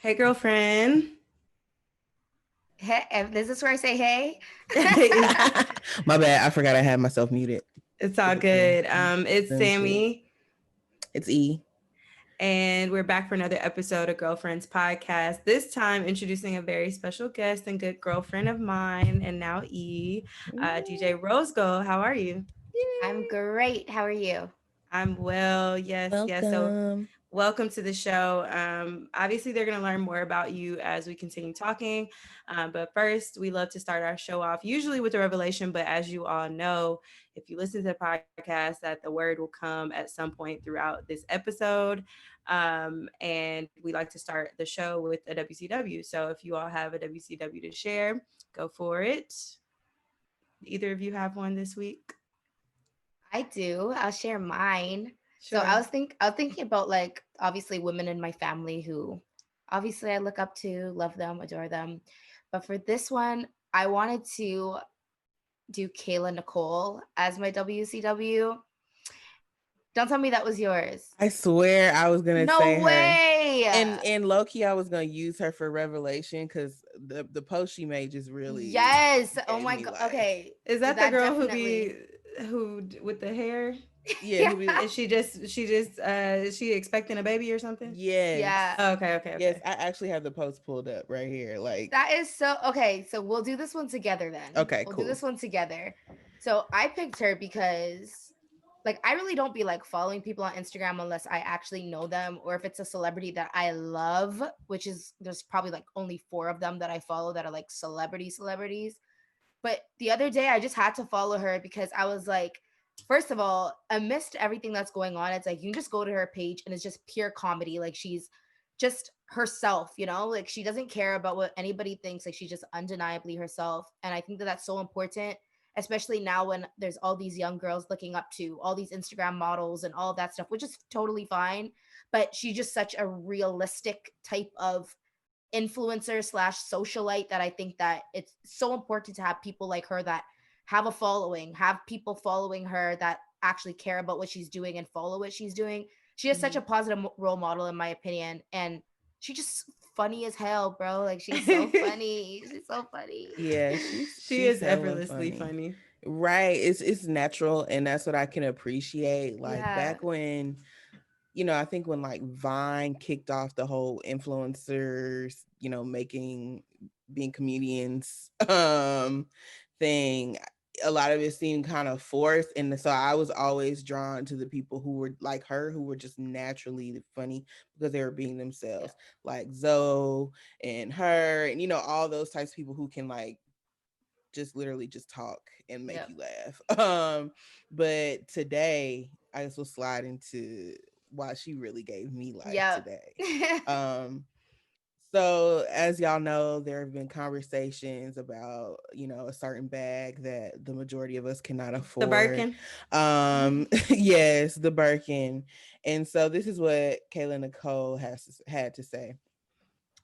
Hey, girlfriend. Hey, this is where I say hey. My bad. I forgot I had myself muted. It's all good. It's Sounds good. Sammy, It's E. and we're back for another episode of Girlfriends podcast. This time, introducing a very special guest and good girlfriend of mine, and now E, DJ Rosegold. How are you? I'm great. How are you? I'm well. Yes, yes. So, Welcome. welcome to the show. Obviously, they're going to learn more about you as we continue talking. But first, we love to start our show off usually with a revelation. But as you all know, if you listen to the podcast, that the word will come at some point throughout this episode. And we like to start the show with a WCW. So if you all have a WCW to share, go for it. Either of you have one this week? I do. I'll share mine. So Sure. I was thinking about like obviously women in my family who obviously I look up to, love them, adore them. But for this one, I wanted to do Kayla Nicole as my WCW. Don't tell me that was yours. I swear I was gonna say No her. way. And low key, I was gonna use her for Revelation because the post she made just really Yes. Oh gave my me god. life. Okay. Is that the That girl who definitely. with the hair? Yeah, Yeah. who be Is she expecting a baby or something? yes. Yeah. Oh, okay, okay, Yes, okay. I actually have the post pulled up right here. Like, That is so okay. So we'll do this one together then. okay, We'll do cool. this one together. So I picked her because, like, I really don't be like following people on Instagram unless I actually know them or if it's a celebrity that I love, which is there's probably like only four of them that I follow that are like celebrities. But the other day I just had to follow her because I was like, first of all, amidst everything that's going on, it's like you can just go to her page and it's just pure comedy. Like she's just herself, like she doesn't care about what anybody thinks. Like she's just undeniably herself. And I think that that's so important, especially now when there's all these young girls looking up to all these Instagram models and all of that stuff, which is totally fine. But she's just such a realistic type of influencer slash socialite that I think that it's so important to have people like her that have a following, have people following her that actually care about what she's doing and follow what she's doing. She has such a positive role model in my opinion, and she just funny as hell, bro. Like she's so funny. She's so funny. Yeah, She she's is hella effortlessly funny. funny. Right. It's natural, and that's what I can appreciate. Like Yeah. back when, I think when like Vine kicked off the whole influencers, making being comedians thing, a lot of it seemed kind of forced. And so I was always drawn to the people who were like her, who were just naturally funny because they were being Yeah. themselves, like Zoe and her, and all those types of people who can like just literally just talk and make Yep. you laugh. But today I guess we'll slide into why she really gave me life Yep. today. Um, so as y'all know, there have been conversations about, a certain bag that the majority of us cannot The afford. Birkin. Yes, the Birkin. And so this is what Kayla Nicole had to say.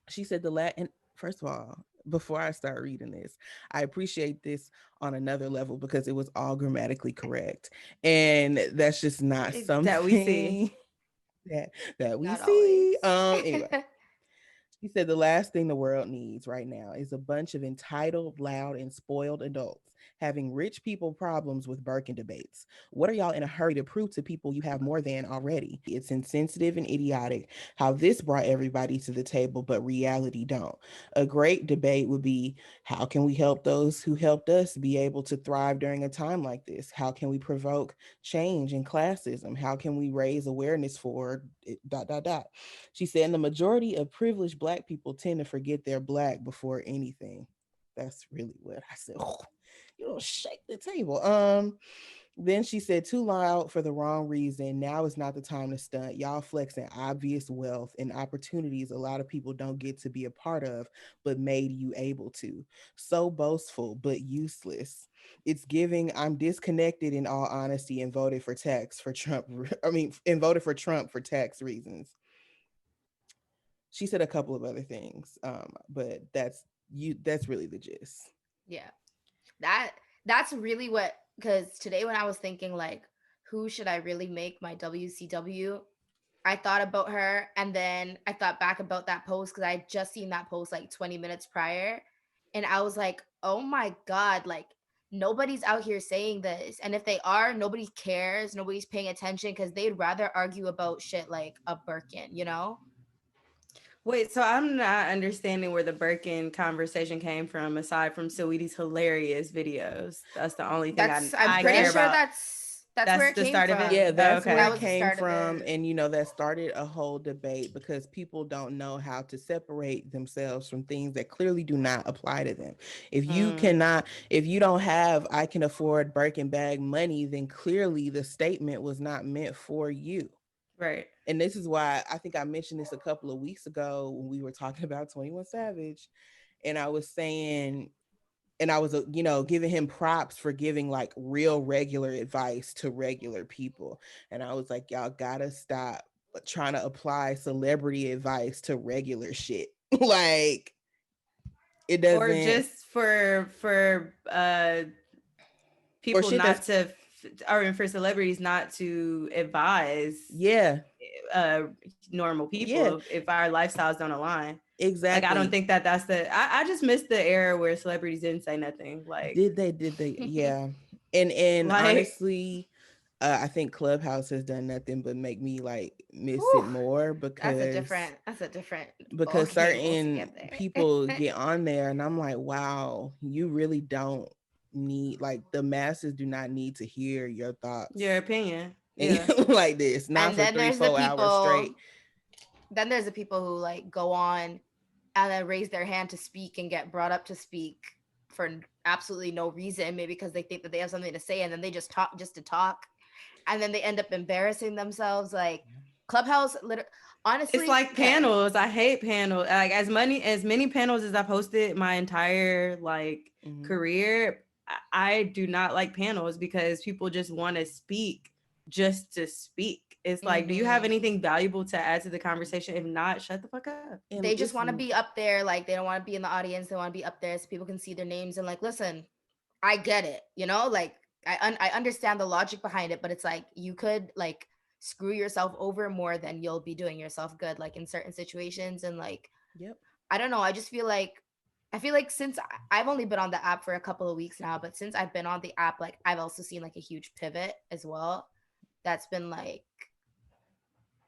She said and first of all, before I start reading this, I appreciate this on another level because it was all grammatically correct. And that's just not That we see. something that we Not see. always. Anyway, he said the last thing the world needs right now is a bunch of entitled, loud, and spoiled adults having rich people problems with Birkin debates. What are y'all in a hurry to prove to people you have more than already? It's insensitive and idiotic how this brought everybody to the table, but reality don't. A great debate would be, how can we help those who helped us be able to thrive during a time like this? How can we provoke change in classism? How can we raise awareness for dot dot dot? She said, the majority of privileged Black people tend to forget they're Black before anything. That's really what I said. Oh, you don't shake the table. Then she said, too loud for the wrong reason. Now is not the time to stunt. Y'all flexing obvious wealth and opportunities a lot of people don't get to be a part of, but made you able to. So boastful, but useless. It's giving, I'm disconnected in all honesty and voted for tax for Trump. And voted for Trump for tax reasons. She said a couple of other things, but that's really the gist. Yeah. That that's really what, because today when I was thinking like who should I really make my WCW, I thought about her, and then I thought back about that post because I had just seen that post like 20 minutes prior. And I was like, oh my God, like nobody's out here saying this. And if they are, nobody cares. Nobody's paying attention because they'd rather argue about shit like a Birkin, you know? Wait, so I'm not understanding where the Birkin conversation came from aside from Saweetie's hilarious videos. That's the only thing I'm I pretty care That's sure about. that's where That's it the came start of it? Yeah, from. Oh, that's where That okay. it was the came start of from. it. And, that started a whole debate because people don't know how to separate themselves from things that clearly do not apply to them. Mm, If you don't have, I can afford Birkin bag money, then clearly the statement was not meant for you. right. And this is why I think I mentioned this a couple of weeks ago when we were talking about 21 Savage. And I was saying, and I was, giving him props for giving like real regular advice to regular people. And I was like, y'all gotta stop trying to apply celebrity advice to regular shit. Like it Or doesn't, just for or people shit not that's, to or for celebrities not to advise yeah, uh normal yeah, people if our lifestyles don't align. Like I don't exactly. think that's I just missed the era where celebrities didn't say nothing. Like Did they, yeah. And like honestly, I think Clubhouse has done nothing but make me like miss it Whew, more because that's a different ball because game certain altogether. people get on there and I'm like, wow, you really don't need, like, the masses do not need to hear your your thoughts opinion. and Yeah. like this, not And for then three, there's the 4 hours straight. people, then there's the people who like go on and then raise their hand to speak and get brought up to speak for absolutely no reason, maybe because they think that they have something to say, and then they just talk just to talk, and then they end up embarrassing themselves. Like Clubhouse, It's honestly, like okay, panels. I hate panels. Like as many panels as I've hosted my entire like Mhm. career, I do not like panels because people just want to speak just to speak. It's like, do you have hmm anything valuable to add to the conversation? If not, shut the fuck up. And they just want to listen, be up there. Like they don't want to be in the audience. They want to be up there so people can see their names and like, listen, I get it, you know, like I understand the logic behind it, but it's like you could like screw yourself over more than you'll be doing yourself good, like in certain situations. And like yep, I don't know, I feel like since I've only been on the app for a couple of weeks now, but since I've been on the app, like I've also seen like a huge pivot as well. That's been like,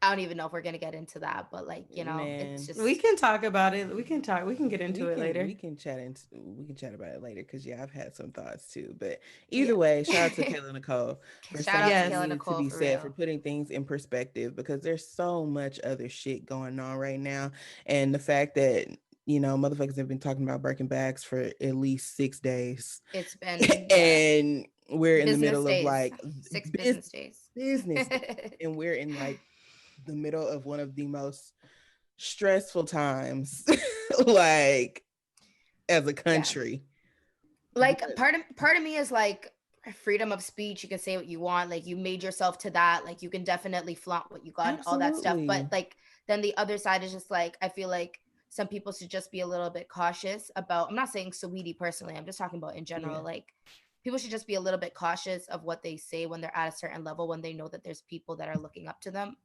I don't even know if we're gonna get into that, but like it's man. We just can talk about it. We can talk. We can get into we it can later. we can chat into we can chat about it later because yeah, I've had some thoughts too. But either yeah. way, shout out to Kayla Nicole for Shout saying out to what Yes. Kayla needed to Nicole be for said, for real. putting things in perspective, because there's so much other shit going on right now. And the fact that, motherfuckers have been talking about Birkin bags for at least 6 days. It's been, yeah, And we're in the business middle of days, like 6 business days. business days. And we're in like the middle of one of the most stressful times like as a Yeah. country. Like But part of me is like freedom of speech. You can say what you want. Like you made yourself to that. Like you can definitely flaunt what you got and all that stuff. But absolutely. like then the other side is just like I feel like some people should just be a little bit cautious about. I'm not saying Saweetie personally. I'm just talking about in Yeah. general. Like people should just be a little bit cautious of what they say when they're at a certain level, when they know that there's people that are looking up to them.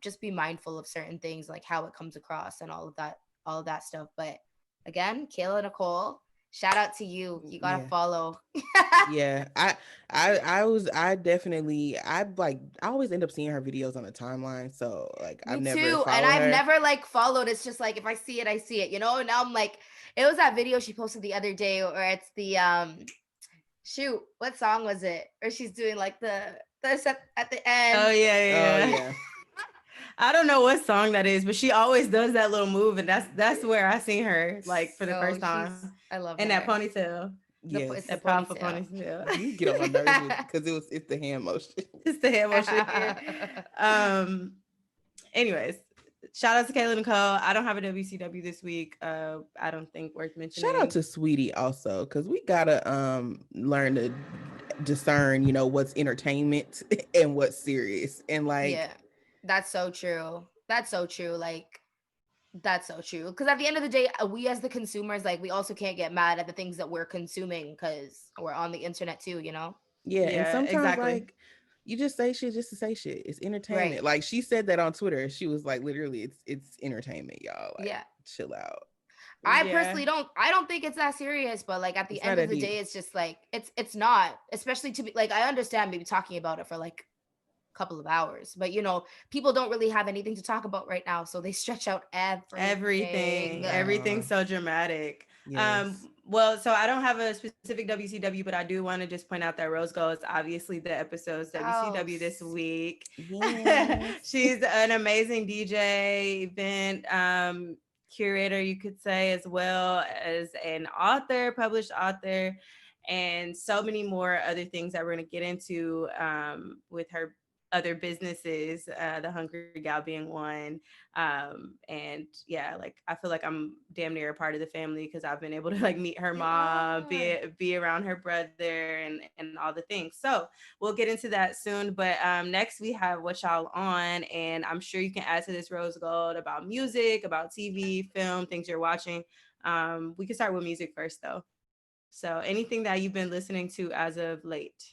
Just be mindful of certain things, like how it comes across and all of that stuff. But again, Kayla Nicole, shout out to you. You gotta Yeah. follow. Yeah. I definitely, I always end up seeing her videos on the timeline. So like I've Me never too. And followed I've her. never like followed. It's just like if I see it, I see it, you know? And now I'm like, it was that video she posted the other day where it's the shoot, what song was it? Or she's doing like the set at the Oh end. yeah, Oh yeah. yeah. I don't know what song that is, but she always does that little move, and that's where I seen her like for the Oh, first time. I love And that her. ponytail, It's the Yes. that powerful ponytail. ponytail. You get on my nerves with because it's the hand motion. It's the hand motion here. Um. Anyways, shout out to Kayla Nicole. I don't have a WCW this week. I don't think worth Shout out mentioning. to Sweetie also, because we gotta learn to discern, what's entertainment and what's serious. And like, Yeah, that's so true. That's so true. Like, that's so true. Because at the end of the day, we as the consumers, like, we also can't get mad at the things that we're consuming because we're on the internet too, you know? yeah, and Yeah, sometimes exactly. like You just say shit just to say shit. It's entertainment. Right. Like she said that on Twitter. She was like, literally, it's entertainment, y'all. Like, Yeah. chill out. I Yeah. personally don't I don't think it's that serious, but like at the It's not end of that the deep. day it's just like it's not, especially to be like I understand maybe talking about it for like a couple of hours, but you know, people don't really have anything to talk about right now, so they stretch out everything. Yeah. Everything's so dramatic. Yes. Well, so I don't have a specific WCW, but I do want to just point out that Rose Gold is obviously the episode's Oh, WCW this week. Yes. She's an amazing DJ, event curator, you could say, as well as an author, published author, and so many more other things that we're going to get into with her other businesses, the Hungry Gal being one. And yeah, like I feel like I'm damn near a part of the family because I've been able to like meet her you mom, are. be around her brother, and all the things. So we'll get into that soon. But next we have what y'all on, and I'm sure you can add to this Rose Gold about music, about TV, film, things you're watching. We can start with music first though. So anything that you've been listening to as of late.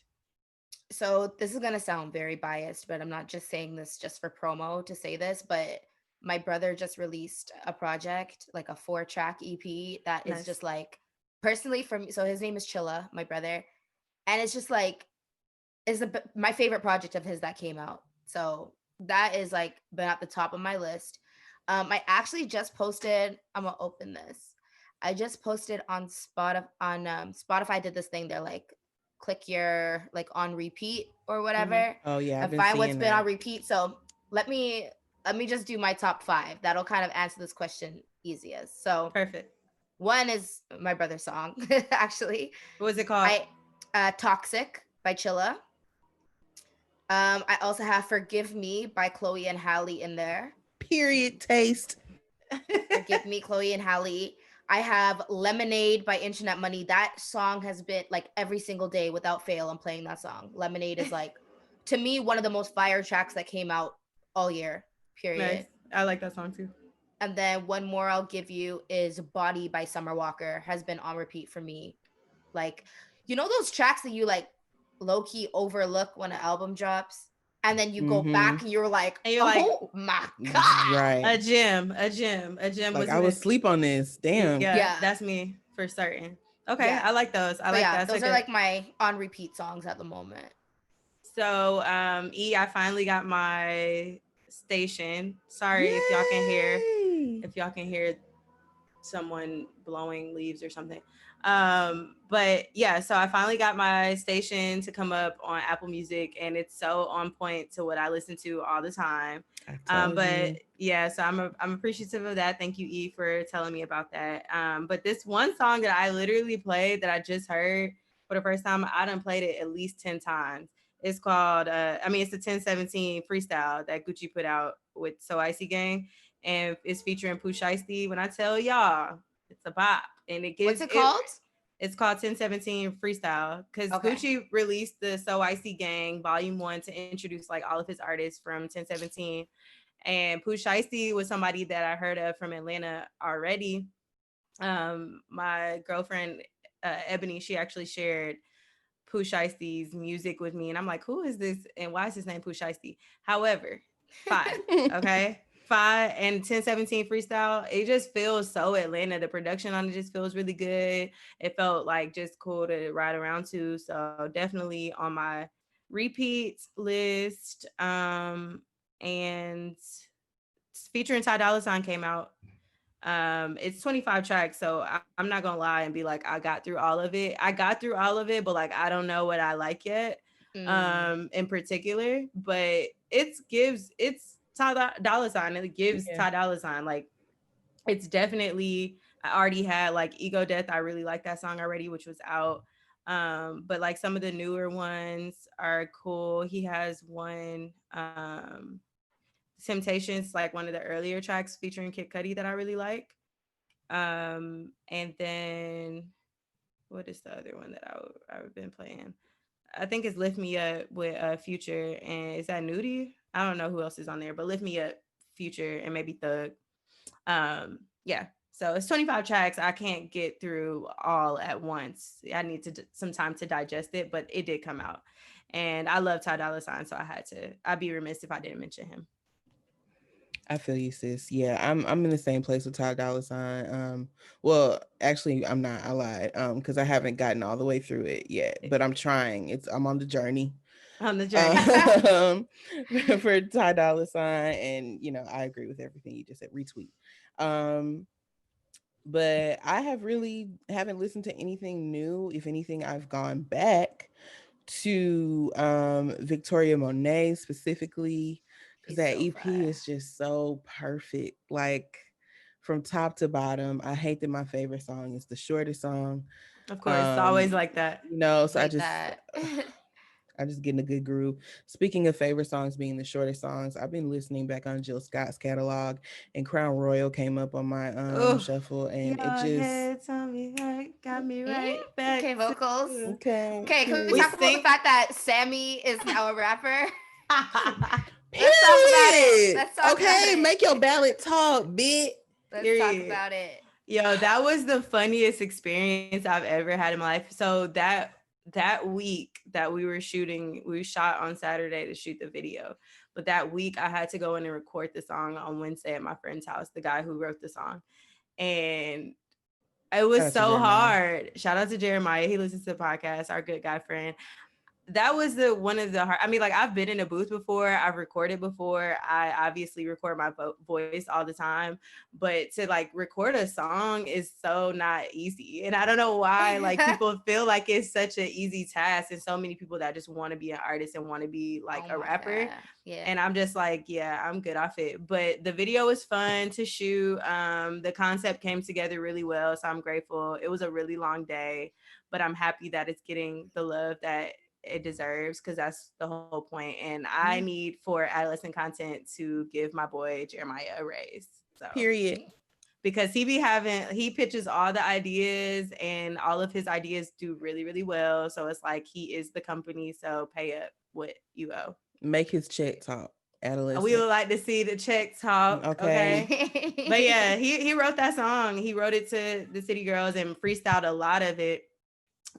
So this is gonna sound very biased, but I'm not just saying this just for promo to say this, but my brother just released a project, like a 4-track EP that is Nice. just like personally for me. So his name is Chilla, my brother, and it's just like my favorite project of his that came out. So that is like been at the top of my list. I actually just posted. I'm gonna open this. I just posted on Spotify. Did this thing. They're like, click your like on repeat or Mm-hmm. whatever, Oh yeah, I've and been find what's seeing been on that. repeat. So let me just do my top 5. That'll kind of answer this question easiest. So Perfect. one is my brother's song. Actually, What was it called? I Toxic by Chilla. I also have Forgive Me by Chloe and Halle in there. Period taste. Forgive Me, Chloe and Halle. I have Lemonade by Internet Money. That song has been like every single day without fail. I'm playing that song. Lemonade is like, to me, one of the most fire tracks that came out all year, Nice. period. I like that song too. And then one more I'll give you is Body by Summer Walker, has been on repeat for me. Like, you know, those tracks that you like low key overlook when an album drops? And then you go Mm-hmm. back and you're like, And you're like, oh my God. Right. a gym Like was I in was it. asleep on this. Damn. Yeah, Yeah. that's me for certain. Okay, Yeah. I like those. I So like yeah, that. That's a those are good. like my on repeat songs at the moment. So, I finally got my station. Sorry Yay. if y'all can hear someone blowing leaves or something. But yeah, so I finally got my station to come up on Apple Music, and it's so on point to what I listen to all the time. I told But you. yeah, so I'm appreciative of that. Thank you, E, for telling me about that. But this one song that I literally played that I just heard for the first time, I done played it at least 10 times. It's called it's the 1017 freestyle that Gucci put out with So Icy Gang, and it's featuring Pooh Shiesty. When I tell y'all, it's a bop, and it What's gives it it. called? It's called 1017 Freestyle because Okay. Gucci released the So Icy Gang Volume 1 to introduce like all of his artists from 1017. And Pooh Shiesty was somebody that I heard of from Atlanta already. My girlfriend, Ebony, she actually shared Pooh Shiesty's music with me. And I'm like, who is this? And why is his name Pooh Shiesty? However, five, okay? Five and 1017 freestyle, it just feels so Atlanta. The production on it just feels really good. It felt like just cool to ride around to. So definitely on my repeat list. And featuring Ty Dolla Sign came out. It's 25 tracks, so I'm not gonna lie and be like I got through all of it. I got through all of it, but like I don't know what I like yet Mm, in particular. But it's Dolla Sign, and it gives Yeah. Ty Dolla Sign. Like it's definitely, I already had like Ego Death. I really like that song already, which was out. But like some of the newer ones are cool. He has one Temptations, like one of the earlier tracks featuring Kid Cudi that I really like. And then what is the other one that I've been playing? I think it's Lift Me Up with Future, and is that Nudie? I don't know who else is on there, but Lift Me Up, Future, and maybe Thug. Yeah. So it's 25 tracks. I can't get through all at once. I need some time to digest it, but it did come out. And I love Ty Dolla $ign, so I'd be remiss if I didn't mention him. I feel you, sis. Yeah, I'm in the same place with Ty Dolla $ign. Well, actually, I'm not. I lied. Because I haven't gotten all the way through it yet, but I'm trying. I'm on the journey. On the journey. Um, for Ty Dolla $ign, and I agree with everything you just said. Retweet. Um, but I haven't listened to anything new. If anything, I've gone back to Victoria Monet specifically, because She's that so EP fire. is just so perfect, like from top to bottom. I hate that my favorite song is the shortest song. Of course, it's always um like that. so Like that. I just get in a good groove. Speaking of favorite songs being the shortest songs, I've been listening back on Jill Scott's catalog, and Crown Royal came up on my Oh, shuffle, and it your just head on me right, got me Mm, right okay, back to vocals. you. okay. Okay, can we We talk about the sing. fact that Sammy is now a rapper? Let's talk about it. Period. Let's talk about Okay, it. make your ballot talk, bitch. Let's talk Period. about it. Yo, that was the funniest experience I've ever had in my life. So that week that we were shooting, we shot on Saturday to shoot the video. But that week I had to go in and record the song on Wednesday at my friend's house, the guy who wrote the song. And it Shout was out to so Jeremiah. hard. Shout out to Jeremiah. He listens to the podcast, our good guy friend. That was one of the hard. I mean, like, I've been in a booth before, I've recorded before, I obviously record my voice all the time, but to like record a song is so not easy. And I don't know why like people feel like it's such an easy task, and so many people that just want to be an artist and want to be like Oh a my rapper. God. Yeah. And I'm just like, yeah, I'm good off it. But the video was fun to shoot. The concept came together really well, so I'm grateful. It was a really long day, but I'm happy that it's getting the love that it deserves, because that's the whole point. And I Yeah. need for adolescent content to give my boy Jeremiah a raise. So Period. because he pitches all the ideas, and all of his ideas do really, really well. So it's like he is the company. So pay up what you owe. Make his check talk. We Adolescent. would like to see the check talk. Okay. Okay. But yeah, he wrote that song. He wrote it to the City Girls and freestyled a lot of it.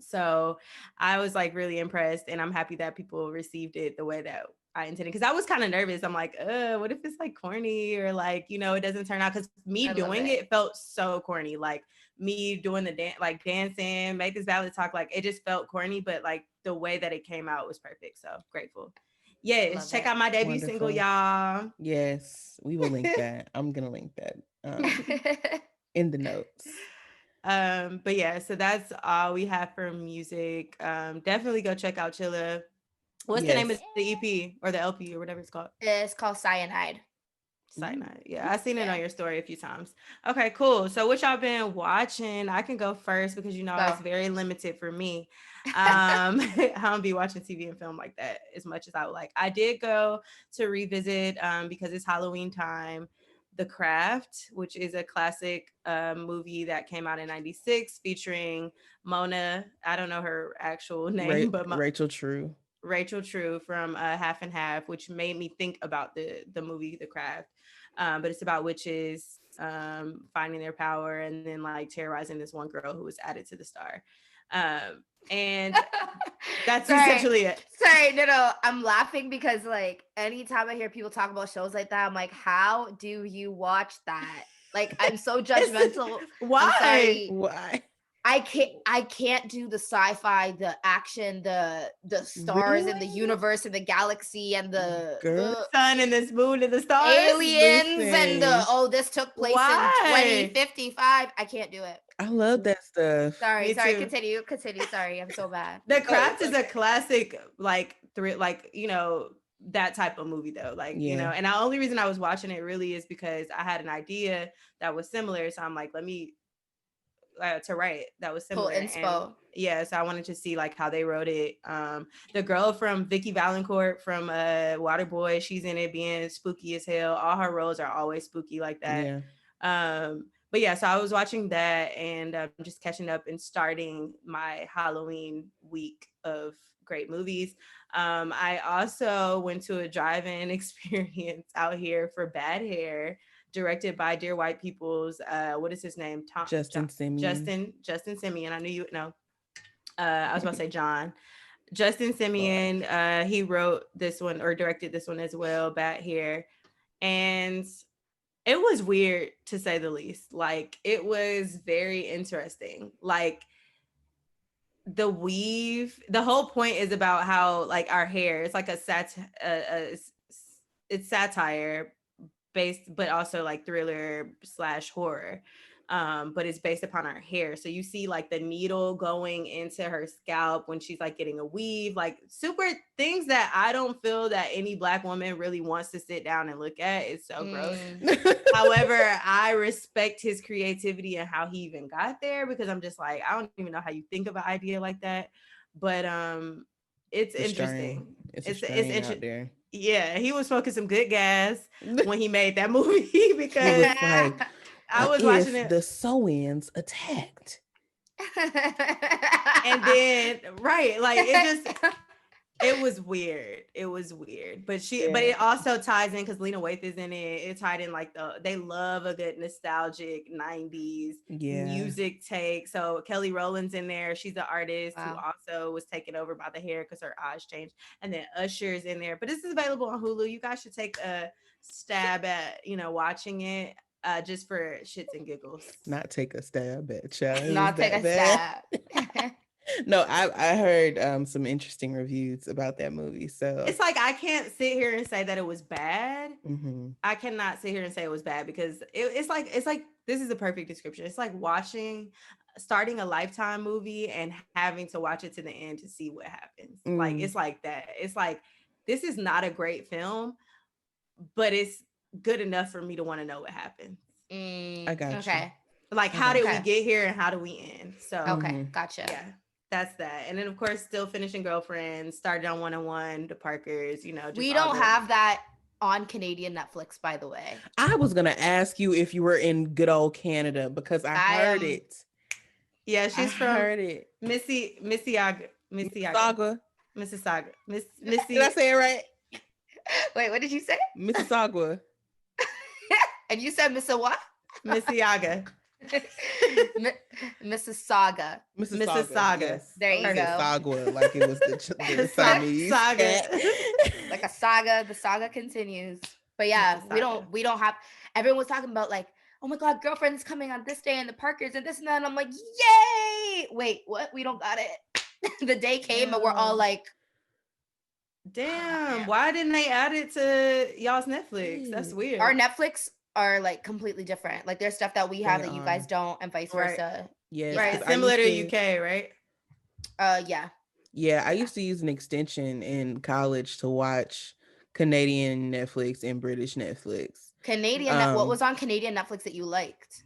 So I was like really impressed, and I'm happy that people received it the way that I intended. Because I was kind of nervous. I'm like, what if it's like corny, or like, it doesn't turn out? Because me I love doing it. it felt so corny. Like me doing the dance, like dancing, make this ballad talk, like it just felt corny. But like the way that it came out was perfect. So grateful. Yes, Love check it. out my debut single, Wonderful. y'all. Yes, we will link that. I'm gonna link that in the notes. But yeah, so that's all we have for music. Definitely go check out Chilla. What's the name of Yes. the EP or the LP or whatever it's called? It's called Cyanide. Cyanide. Yeah, I've seen it Yeah. on your story a few times. Okay, cool. So what y'all been watching? I can go first because Go. it's very limited for me. I don't be watching TV and film like that as much as I would like. I did go to revisit because it's Halloween time. The Craft, which is a classic movie that came out in '96 featuring Mona. I don't know her actual name, but Rachel True. Rachel True from Half and Half, which made me think about the movie The Craft. But it's about witches finding their power and then like terrorizing this one girl who was added to the star. And that's Sorry. essentially it. Sorry, no. I'm laughing because like anytime I hear people talk about shows like that, I'm like, how do you watch that? Like, I'm so judgmental. Why? I'm sorry. Why? I can't do the sci-fi, the action, the stars and the Really? universe and the galaxy and the Girl. Sun and this moon and the stars. aliens and the Listen. this took place Why? in 2055. I can't do it. I love that stuff. Sorry, Me sorry. too. Continue. Sorry, I'm so bad. The Oh, Craft it's is a okay. classic, like like that type of movie though, like Yeah. and the only reason I was watching it really is because I had an idea that was similar, so I'm like, let me to write that was Pull similar. And inspo. yeah, so I wanted to see like how they wrote it. The girl from Vicky Valancourt from Waterboy, she's in it being spooky as hell. All her roles are always spooky like that. Yeah. But yeah, so I was watching that and just catching up and starting my Halloween week of great movies. I also went to a drive-in experience out here for Bad Hair, directed by Dear White People's what is his name? Justin Simeon. Justin Simeon. I knew you would know. I was about to say John. Justin Lord. Simeon, he wrote this one or directed this one as well, Bad Hair. And it was weird to say the least. Like it was very interesting. Like the weave, the whole point is about how like our hair, it's like it's satire based, but also like thriller slash horror. But it's based upon her hair. So you see like the needle going into her scalp when she's like getting a weave, like super things that I don't feel that any black woman really wants to sit down and look at. It's so gross. Mm. However, I respect his creativity and how he even got there, because I'm just like, I don't even know how you think of an idea like that. But it's The strain. interesting. It's a It's strain out interesting. there. Yeah, he was smoking some good gas when he made that movie He was because like, I was watching if it. the sew-ins attacked. And then right, like it was weird. It was weird. But Yeah. it also ties in because Lena Waithe is in it. It tied in like they love a good nostalgic 90s Yeah. music take. So Kelly Rowland's in there. She's an artist who Wow. also was taken over by the hair because her eyes changed. And then Usher's in there. But this is available on Hulu. You guys should take a stab at, watching it. Just for shits and giggles. Not take a stab at child. It was Not take that a bad. stab. No, I heard some interesting reviews about that movie. So It's like I can't sit here and say that it was bad. mhm. I cannot sit here and say it was bad because it's like this is a perfect description. It's like starting a Lifetime movie and having to watch it to the end to see what happens. Like Mm, it's like that. It's like this is not a great film, but it's good enough for me to want to know what happens. I got you. Okay. Like I how did got we you. Okay. get here and how do we end? So Okay. Mhm. Gotcha. yeah, that's that. And then of course still finishing Girlfriends, started on 101, the Parkers, just We all don't the have that on Canadian Netflix, by the way. I was gonna ask you if you were in good old Canada because I I heard am. it. Yeah, I she's from heard it. Mississauga, Mississauga. Mississauga, Did I Missy. say it right? Wait, what did you say? Mississauga. And you said Missa what? Mississauga, Mississauga. Mississauga. Mississauga. Yes. There You you said Perfect. go. Sagwa like it was the Siamese Saga. cat. Like a saga. The saga continues. But yeah, we Mississauga. don't we don't have everyone was talking about like, oh my god, Girlfriend's coming on this day and the Parkers and this and that. And I'm like, yay! Wait, what? We don't got it. The day came and we're all Damn. like, oh, Damn. damn. Why didn't they add it to y'all's Netflix? That's Our weird. Netflix are like completely different. Like there's stuff that we have They that you guys are. don't, and vice Right. versa. Yes, Right. because Yeah. I Similar used to to. UK, right? Yeah. Yeah, I Yeah. used to use an extension in college to watch Canadian Netflix and British Netflix. What Um, was on Canadian Netflix that you liked?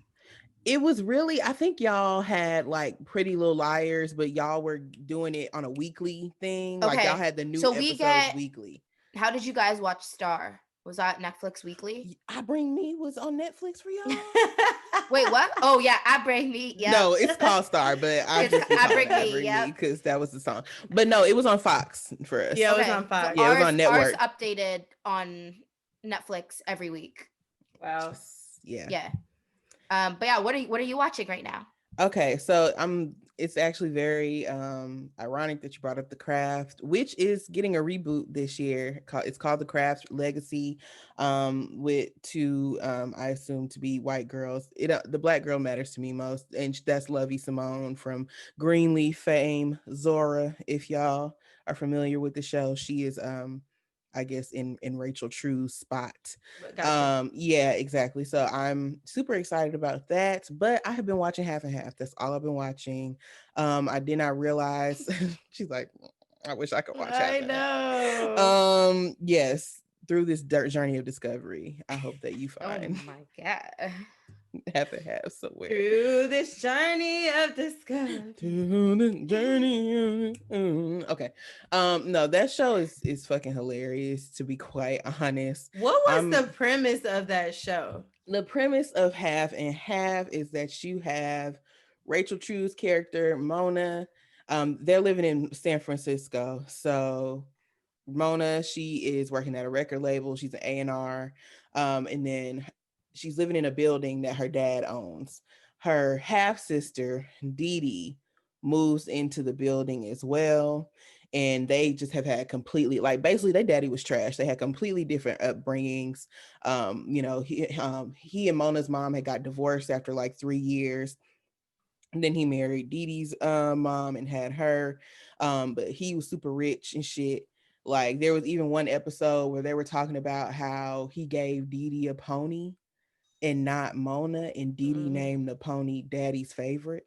it was really, I think y'all had like Pretty Little Liars, but y'all were doing it on a weekly thing. Like y'all Okay. had the new So episodes weekly. how did you guys watch Star? Was that Netflix weekly? I Bring Me was on Netflix for y'all. Wait, what? Oh yeah, I Bring Me. Yep. No, it's called Star, but I've It's just been I calling Bring it I Me. Bring Me Yep. because that was the song. But no, it was on Fox for us. Yeah, it was Okay. on So Fox. Yeah, it was on ours network. updated on Netflix every week. Wow. Yeah. Yeah. But yeah, what are you watching right now? Okay, so it's actually very ironic that you brought up The Craft, which is getting a reboot this year. It's called The Craft Legacy, with two I assume to be white girls. The black girl matters to me most, and that's Lovey Simone from Greenleaf fame. Zora, if y'all are familiar with the show, she is I guess in Rachel True's spot. Gotcha. Yeah, exactly. So I'm super excited about that, but I have been watching half and half. That's all I've been watching. I did not realize she's like, I wish I could watch half I and half. know. Yes, through this journey of discovery, I hope that you Oh find my god. half and half somewhere. Through this journey of discovery. To the journey. Okay. No, that show is fucking hilarious, to be quite honest. What was the I'm premise of that show? The premise of Half and Half is that you have Rachel True's character, Mona. They're living in San Francisco. So Mona, she is working at a record label. She's an A&R. And then she's living in a building that her dad owns. Her half sister, Dee Dee, moves into the building as well. and they just have had completely, like, basically their daddy was trash. They had completely different upbringings. He and Mona's mom had got divorced after like 3 years. And then he married Dee Dee's mom and had her. But he was super rich and shit. Like, there was even one episode where they were talking about how he gave Dee Dee a pony and not Mona, and Dee Dee Mm. named the pony Daddy's favorite.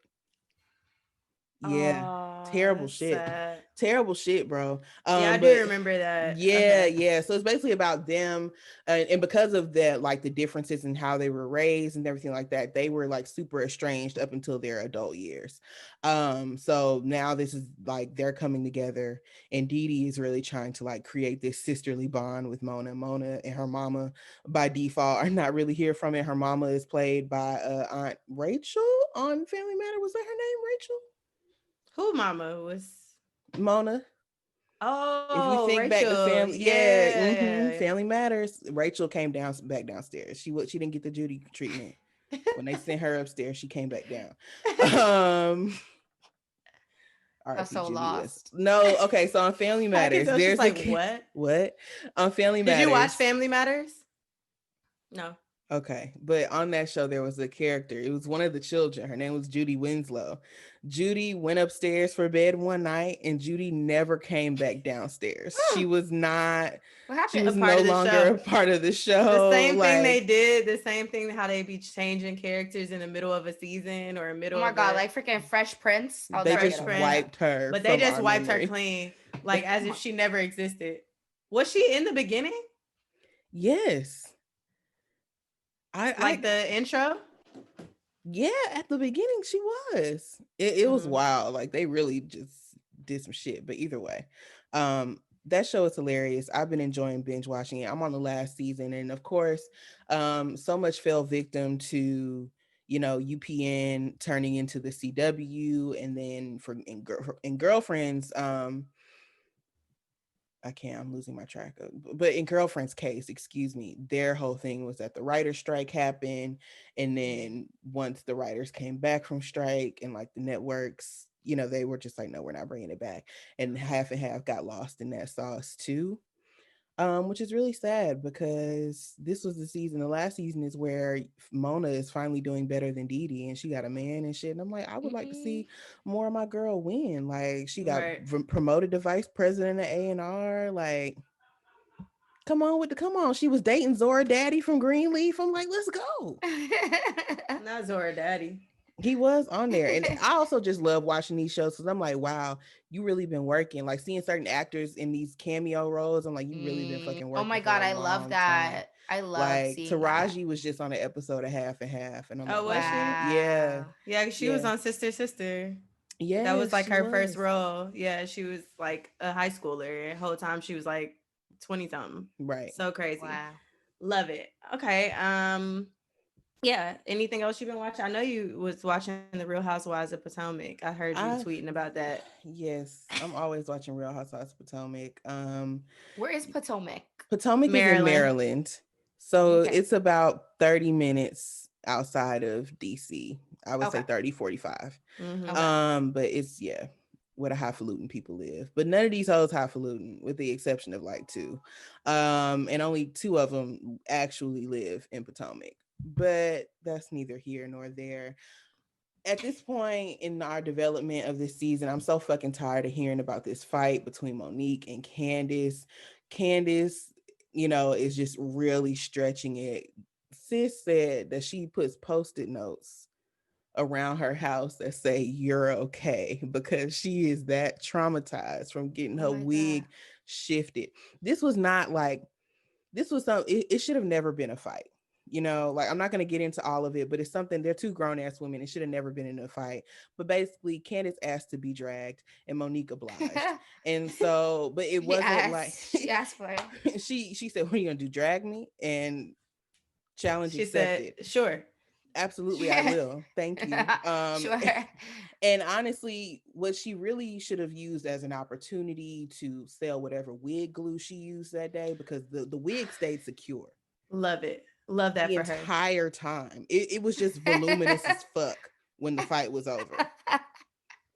Yeah, Oh, terrible that's shit. sad. Terrible shit, bro. Yeah, I do But remember that. yeah, Okay. yeah. So it's basically about them, and because of that, like the differences in how they were raised and everything like that, they were like super estranged up until their adult years. So now this is like they're coming together, and Dee Dee is really trying to like create this sisterly bond with Mona. Mona and her mama, by default, are not really here from it. Her mama is played by Aunt Rachel on Family Matter. Was that her name, Rachel? Who mama was? Mona. If we Oh, think back to Rachel. family, yeah, Yeah. Family Matters. Rachel came back downstairs. She didn't get the Judy treatment when they sent her upstairs. She came back down. Um, I'm R.I.P. so Judy West. lost. No, okay. So on Family I can Matters, tell she's there's a like, what? what on Family Did you watch Matters. Family Matters? No. Okay, but on that show there was a character. It was one of the children. Her name was Judy Winslow. Judy went upstairs for bed one night, and Judy never came back downstairs. She Hmm. was not. What She A was happened? part no of the longer show. a part of the The show. same thing they Like, did, the same thing how they be changing characters in the middle of a season or Oh middle my of god, a like freaking Fresh Prince. I'll they never Fresh get just over Prince. that. wiped her But they from just our wiped her memory. clean, like as Oh if my- she never existed. Was she in the beginning? Yes, Like I the intro? yeah, at the beginning she was. It was Mm. wild. Like, they really just did some shit. But either way, that show is hilarious. I've been enjoying binge watching it. I'm on the last season, and of course, so much fell victim to, UPN turning into the CW, and then in Girlfriends, I'm losing my track of, but in Girlfriend's case, excuse me, their whole thing was that the writer's strike happened. And then once the writers came back from strike, and like the networks, they were just like, no, we're not bringing it back. And half and half got lost in that sauce too. Which is really sad, because this was the season. The last season is where Mona is finally doing better than Dee Dee, and she got a man and shit. And I'm like, I would like to Mm. see more of my girl win. Like, she got Right. promoted to vice president of A&R. Like, come on. She was dating Zora Daddy from Greenleaf. I'm like, let's go. Not Zora Daddy. He was on there. And I also just love watching these shows, because I'm like, wow, you really been working. Like, seeing certain actors in these cameo roles, I'm like, you really been fucking Oh working my for god, a I love long time. that. I love Like, seeing that. Taraji was just on an episode of Half and Half, and I'm Oh, like, was she? yeah, Wow. Yeah, she was yeah, on Sister Sister. That was yes, like she her first was. role. Yeah, she was like a high schooler. The whole time she was like 20 something. Right. So crazy. Wow. Love it. Okay. Yeah. Anything else you've been watching? I know you was watching the Real Housewives of Potomac. I heard you I tweeting about that. Yes, I'm always watching Real Housewives of Potomac. Where is Potomac? Potomac is in Maryland. Maryland, so Okay. it's about 30 minutes outside of DC. I would say Okay. 30, 45. Mm-hmm. Okay. But it's, yeah, where the highfalutin people live. But none of these hoes highfalutin, with the exception of like two. And only two of them actually live in Potomac. But that's neither here nor there. At this point in our development of this season, I'm so fucking tired of hearing about this fight between Monique and Candiace. Candiace, is just really stretching it. Sis said that she puts post-it notes around her house that say "you're okay," because she is that traumatized from getting Oh her my god. wig shifted. This was not like, this was something, it should have never been a fight. Like, I'm not going to get into all of it, but it's something. They're two grown-ass women. It should have never been in a fight. But basically, Candiace asked to be dragged, and Monique obliged. And so, but it wasn't like She asked for it. she said, "What are you gonna do, drag me?" And challenge She said, accepted. sure. Absolutely, I will. Thank you. Sure. And honestly, what she really should have used as an opportunity to sell whatever wig glue she used that day, because the wig stayed secure Love it. Love that the for her. entire time. It was just voluminous as fuck when the fight was over.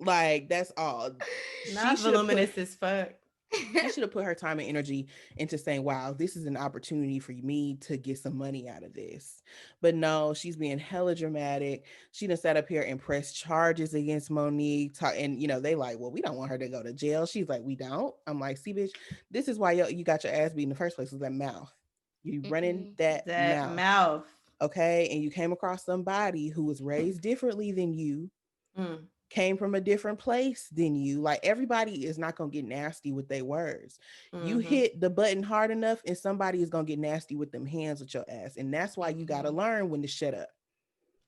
Like, that's all. She Not should have put voluminous as fuck. she should have put her time and energy into saying, wow, this is an opportunity for me to get some money out of this. But no, she's being hella dramatic. She done sat up here and pressed charges against Monique. And, they like, well, we don't want her to go to jail. She's like, we don't. I'm like, see, bitch, this is why you got your ass beat in the first place, was that mouth. You running that That mouth. mouth. Okay. And you came across somebody who was raised differently than you. Came from a different place than you. Like, everybody is not gonna get nasty with their words. You hit the button hard enough and somebody is gonna get nasty with them hands with your ass. And that's why you gotta learn when to shut up.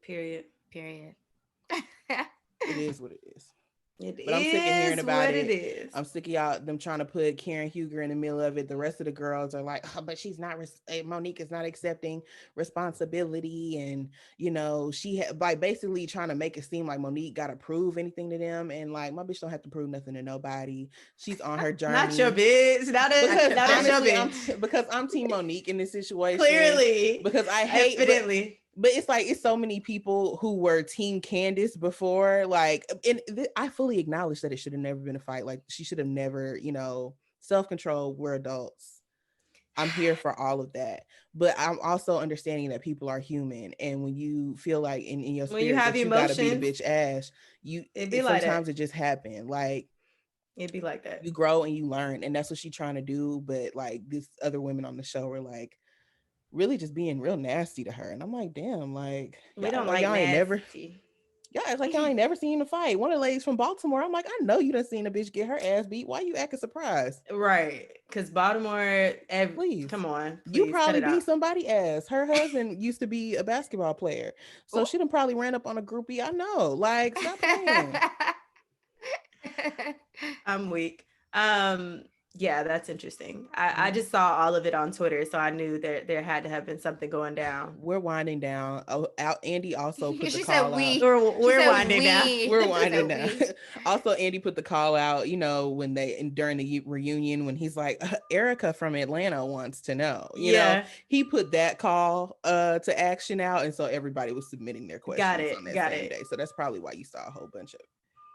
Period. Period. It is what it is. But I'm sick of hearing about what it. it is. I'm sick of y'all them trying to put Karen Huger in the middle of it. The rest of the girls are like, oh, but she's not. Monique is not accepting responsibility, and she like basically trying to make it seem like Monique got to prove anything to them. And like, my bitch don't have to prove nothing to nobody. She's on her journey. Not your bitch. Because I'm Team Monique in this situation. Clearly, because I hate. Evidently. But it's like, it's so many people who were Team Candice before, like, and I fully acknowledge that it should have never been a fight. Like, she should have never, self-control, we're adults. I'm here for all of that. But I'm also understanding that people are human. And when you feel like in your spirit, when you have that emotions, you gotta be the bitch ass, sometimes it just happen. Like, it'd be like that. You grow and you learn. And that's what she's trying to do. But like, this other women on the show were like, really just being real nasty to her. And I'm like, damn, like, we don't like y'all nasty. Ain't never, it's like y'all ain't never seen a fight. One of the ladies from Baltimore, I'm like, I know you done seen a bitch get her ass beat. Why you acting surprised? Right. Because Baltimore, please. Come on. Please, you probably beat somebody ass. Her husband used to be a basketball player. So she done probably ran up on a groupie. I know. Like, stop playing. I'm weak. Yeah, that's interesting. I just saw all of it on Twitter, so I knew there had to have been something going down. We're winding down. Oh, Andy also put the she call said we. out. We're winding down. We're winding down. Also, Andy put the call out, when during the reunion, when he's like, Erica from Atlanta wants to know. You know, he put that call to action out, and so everybody was submitting their questions on that same day. So that's probably why you saw a whole bunch of.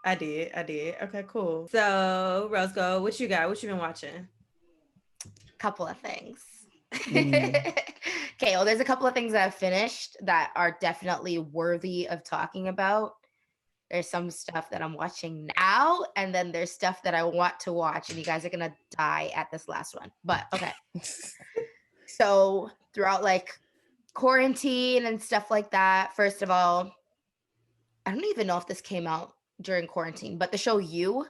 I did. Okay, cool. So, Rosegold, what you got? What you been watching? Couple of things. Okay, well, there's a couple of things that I've finished that are definitely worthy of talking about. There's some stuff that I'm watching now, and then there's stuff that I want to watch, and you guys are gonna die at this last one. But okay. So throughout like quarantine and stuff like that, first of all, I don't even know if this came out during quarantine, but the show You.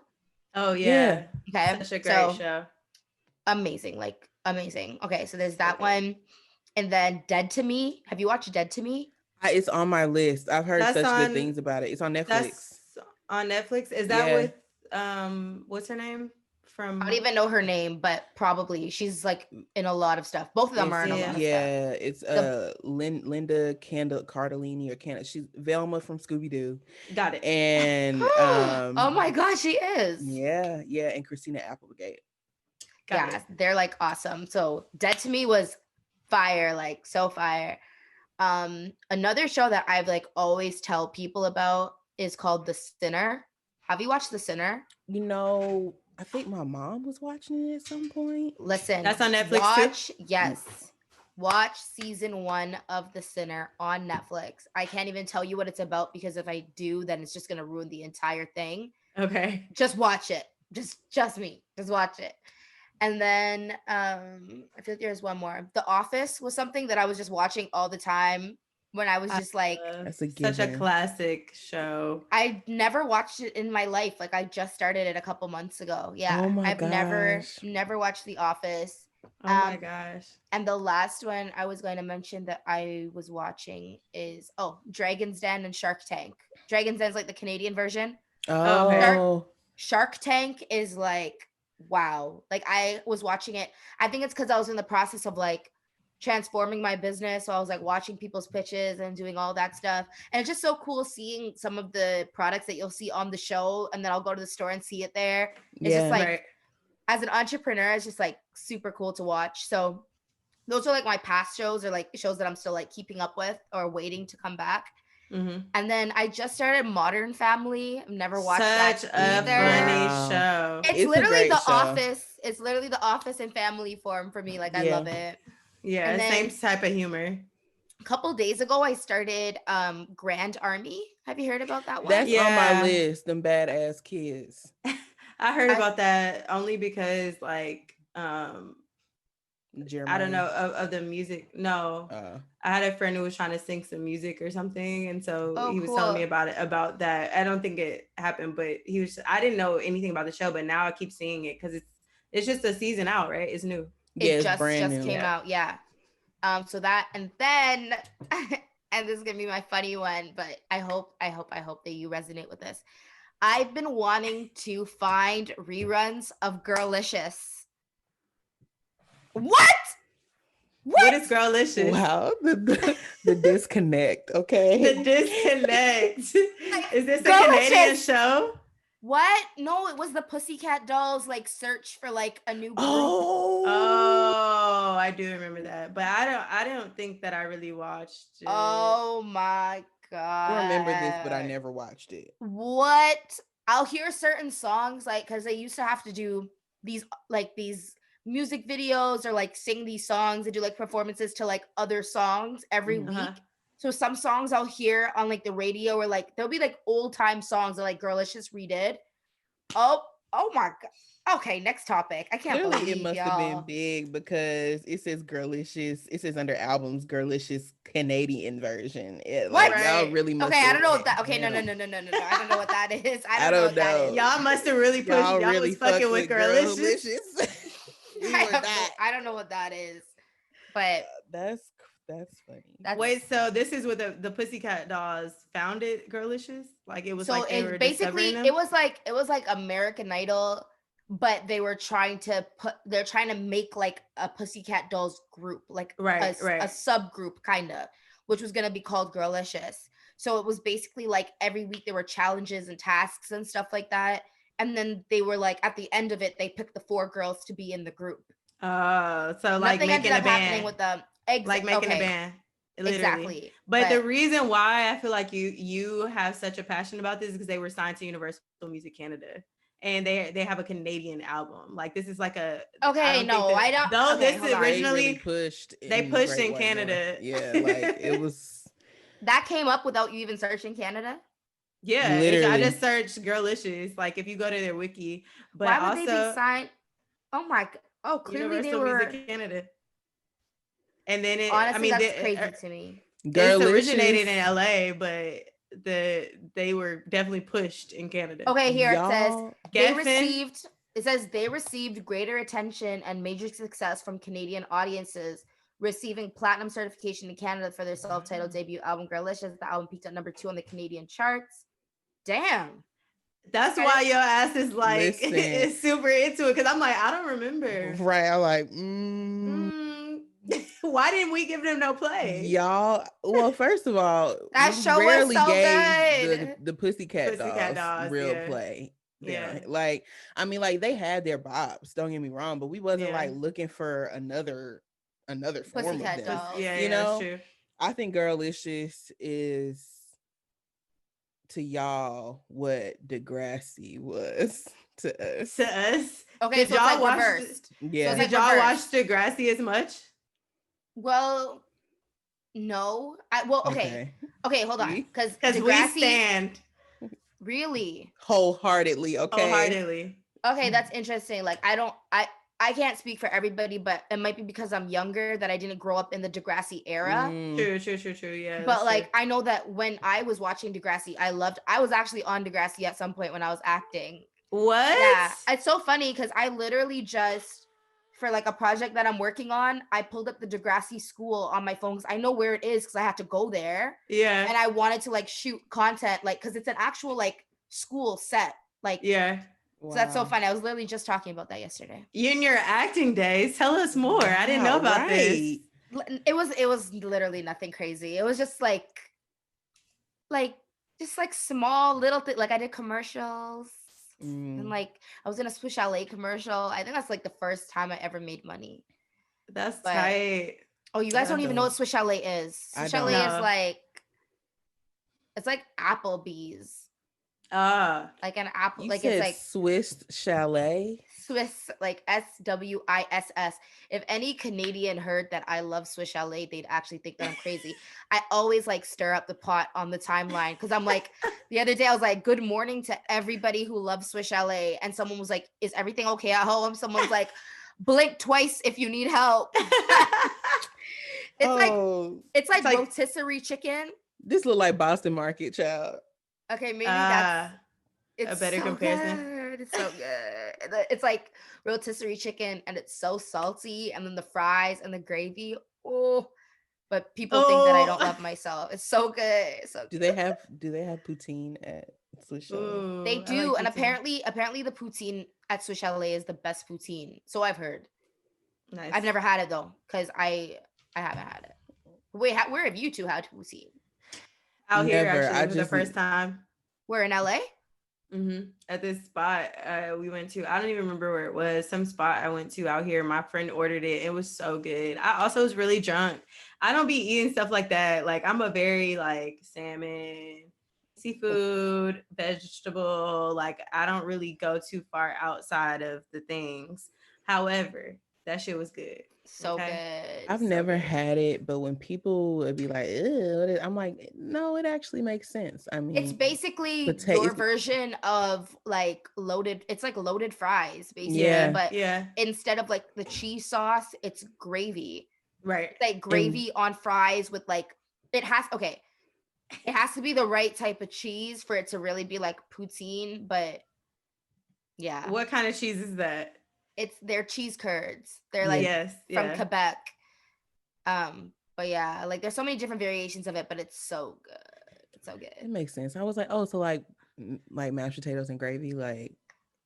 Oh yeah. Okay. Such a great show. Amazing. Like amazing. Okay, so there's that one. And then Dead to Me. Have you watched Dead to Me? It's on my list. I've heard such good things about it. It's on Netflix. That's on Netflix. Is that with what's her name? I don't even know her name, but probably she's like in a lot of stuff. Both of them are in a lot of stuff. Yeah, it's Linda Cardellini or she's Velma from Scooby-Doo. Got it. And oh my gosh, she is. Yeah, and Christina Applegate. They're like awesome. So Dead to Me was fire, like so fire. Another show that I've like always tell people about is called The Sinner. Have you watched The Sinner? I think my mom was watching it at some point. Listen, that's on Netflix too? Yes. Watch season 1 of The Sinner on Netflix. I can't even tell you what it's about because if I do, then it's just going to ruin the entire thing. Okay. Just watch it. Just me. Just watch it. And then I feel like there's one more. The Office was something that I was just watching all the time when I was just like, such a classic show. I never watched it in my life. Like I just started it a couple months ago. Yeah. Oh my I've gosh. never watched The Office. Oh my gosh. And the last one I was going to mention that I was watching is Dragon's Den and Shark Tank. Dragon's Den is like the Canadian version. Oh. Okay. Shark Tank is like, wow. Like I was watching it. I think it's because I was in the process of like transforming my business. So I was like watching people's pitches and doing all that stuff. And it's just so cool seeing some of the products that you'll see on the show. And then I'll go to the store and see it there. It's just like, as an entrepreneur, it's just like super cool to watch. So those are like my past shows or like shows that I'm still like keeping up with or waiting to come back. Mm-hmm. And then I just started Modern Family. I've never watched that Such a either. funny Wow. show. It's It's a literally great The show. Office. It's literally The Office in family form for me. Like, I Yeah. love it. Yeah, And same then type of humor. a couple days ago, I started Grand Army. Have you heard about that one? That's on my Yeah. list, them badass kids. I heard I, about that only because like I don't Jeremiah. know of the music. No. Uh, I had a friend who was trying to sing some music or something, and so oh, he was telling me cool. about that. I don't think it happened, but I didn't know anything about the show, but now I keep seeing it because it's just a season out, right? It's new. yeah, It it's just brand just new. came Yeah. out. Yeah. So that, and then and this is gonna be my funny one, but I hope that you resonate with this. I've been wanting to find reruns of Girlicious. What? What What? is Girlfranlicious? Wow, the disconnect. The Okay. disconnect. Like, Is this a Canadian Girlicious. show? What? No, it was the Pussycat Dolls like search for like a new group. Oh, Oh, I do remember that, but I don't think that I really watched it. Oh my I remember this, but I god. never watched it. What? I'll hear certain songs like because they used to have to do these music videos or like sing these songs and do like performances to like other songs every Mhm. Uh-huh. week. So some songs I'll hear on like the radio or like there'll be like old time songs that like Girlicious redid. Oh my god. Okay, next topic. I can't Clearly, it believe must have been y'all. big because it says Girlicious. It says under albums Girlicious Canadian version. What? Like y'all Right. really must Okay, I have don't know what went that. Okay, no. ham. I don't know what that is. I I don't know don't what that know. is. Y'all must have really pushed. Y'all Y'all really was fucking fucked with with Girlicious. Girlicious. We were not. I don't know what that is. But That's funny. that's Wait, so this is what the Pussycat Dolls founded Girlicious? Like it was so like they it were discovering basically them? it was like American Idol, but they're trying to make like a Pussycat Dolls group, like Right, a right. subgroup kind of, which was gonna be called Girlicious. So it was basically like every week there were challenges and tasks and stuff like that. And then they were like at the end of it, they picked the 4 girls to be in the group. So like Nothing ended making a up happening band. with them. Like making a Okay, band. Literally. exactly. But the But reason why I feel like you have such a passion about this is because they were signed to Universal Music Canada. And they have a Canadian album. Like this is like I okay, don't think no, that I don't. though Okay, this hold on. They really originally pushed they in the pushed Great in White North. Canada. Yeah, like it was That came up without you even searching Canada. Yeah, I literally. just searched Girlicious. Like if you go to their wiki, but Why would they be also signed? Oh my god. Oh, clearly they Universal Music were. Canada. And then I Honestly, mean, that's crazy to me. it's originated Girlicious. in LA, but they were definitely pushed in Canada. Okay, here it says Y'all. Geffen, they received greater attention and major success from Canadian audiences, receiving platinum certification in Canada for their self-titled debut album Girlicious. The album peaked at #2 on the Canadian charts. Damn. that's Okay, why your ass is like Listen. is super into it because I'm like I don't remember. Right. I'm like, Mm, why didn't we give them no play? y'all. Well, first of all, that we show was rarely so gave good. the Pussycat Pussycat Dolls Dolls, real yeah, play. yeah, Like, I mean, like they had their bops, don't get me wrong, but we wasn't yeah. like looking for another form of Pussycat them. Dolls. Yeah, You yeah, that's know? true. I think Girlicious is to y'all what Degrassi was to us. To us, Okay, did so it's y'all like watch? reversed. So Yeah. it's Did like y'all watch reversed. Degrassi as much? Well, no. Okay. Okay. Okay, hold on. See? Because Because we Degrassi, stand really? Wholeheartedly, okay. wholeheartedly. Okay, that's interesting. Like I can't speak for everybody, but it might be because I'm younger that I didn't grow up in the Degrassi era. Mm, True, true, true, true. Yeah, But that's true. like I know that when I was watching Degrassi, I was actually on Degrassi at some point when I was acting. What? Yeah. It's so funny because I literally just for like a project that I'm working on, I pulled up the Degrassi school on my phone because I know where it is because I had to go there. Yeah. And I wanted to like shoot content, like because it's an actual like school set. Like Yeah. so that's so wow. funny. I was literally just talking about that yesterday. You in your acting days. Tell us more. I didn't know Wow, about this. right. It was literally nothing crazy. It was just like just like small little thing. Like I did commercials and Mm. like I was in a Swiss Chalet commercial. I think that's like the first time I ever made money. That's But tight. oh, you guys I don't even know what don't. Swiss Chalet is. I Swiss Chalet don't. is No. like It's like Applebee's, Ah, like an apple, You like it's said like Swiss Chalet. Swiss, like SWISS. If any Canadian heard that I love Swiss Chalet, they'd actually think that I'm crazy. I always like stir up the pot on the timeline because I'm like, the other day I was like, good morning to everybody who loves Swiss Chalet. And someone was like, is everything okay at home? Someone's like, blink twice if you need help. It's like, Oh, it's like it's like rotisserie chicken. this look like Boston Market, child. Okay, maybe that's a it's better so comparison. good. It's so good. It's like rotisserie chicken and it's so salty. And then the fries and the gravy. Oh, but people think that I don't Oh, love myself. It's so good. It's so Do good. they have poutine at Swiss Chalet? They ooh, I do. like And poutine. apparently the poutine at Swiss Chalet is the best poutine. So I've heard. I've Nice. never had it though, because I haven't had it. Wait, where have you two had poutine? Out here, Never. I actually, for the just first time. We're in LA? At this spot we went to, I don't even remember where it was. Some spot I went to out here. My friend ordered it. It was so good. I also was really drunk. I don't be eating stuff like that. Like I'm a very like salmon, seafood, vegetable. Like I don't really go too far outside of the things. However, that shit was good. So Okay, good. I've So never good. had it, but when people would be like, "Ew," I'm like, no, it actually makes sense. I It's mean, basically your potato. version of like loaded, it's like loaded fries basically, yeah, Yeah, but yeah, instead of like the cheese sauce, it's gravy. right. It's like and gravy on fries with like okay, it has to be the right type of cheese for it to really be like poutine, but yeah, What kind of cheese is that? it's their cheese curds. They're yeah, like Yes, from yeah. Quebec. But yeah, like there's so many different variations of it, but it's so good. It's so good. it makes sense. I was like, oh, so like, like mashed potatoes and gravy, like,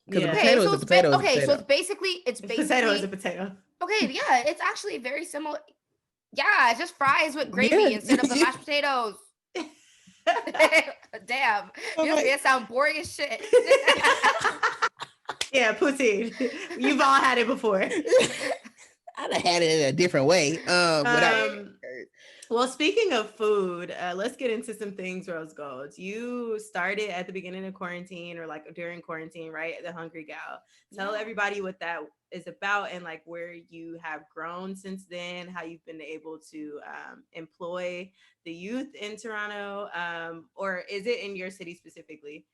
because a Yeah. Okay, potato is so a potato is a okay, so potato. it's Potato is a basically potato. okay, yeah, it's actually very similar. Yeah, it's just fries with Yeah, gravy instead of the mashed potatoes. Damn, I'm you just made like, it sound boring as shit. Yeah, poutine. You've all had it before. I'd have had it in a different way. Without. Um, well, speaking of food, let's get into some things, Rose Gold. You started at the beginning of quarantine or like during quarantine, right? The Hungry Gal. Tell Yeah. everybody what that is about and like where you have grown since then, how you've been able to employ the youth in Toronto, or is it in your city specifically?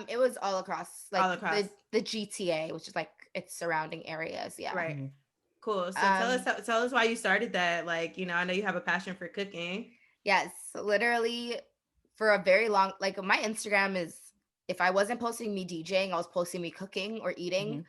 It was all across All like across. the GTA, which is like its surrounding areas. Yeah. Right. Mhm. Cool. So Um, tell us why you started that. Like, I know you have a passion for cooking. yes, literally for a very long like my Instagram is if I wasn't posting me DJing, I was posting me cooking or eating. Mhm.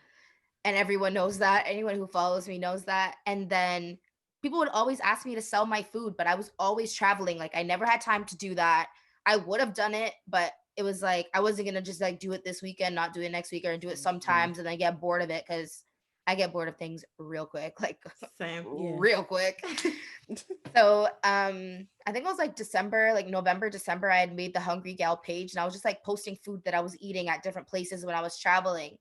And everyone knows that. Anyone who follows me knows that. And then people would always ask me to sell my food, but I was always traveling. Like I never had time to do that. I would have done it, but it was like I wasn't gonna just like do it this weekend, not do it next week, or do it Yeah. sometimes and then get bored of it because I get bored of things real quick, like Same. Yeah. real quick. So I think it was like December, like November, December, I had made the Hungry Gal page and I was just like posting food that I was eating at different places when I was traveling.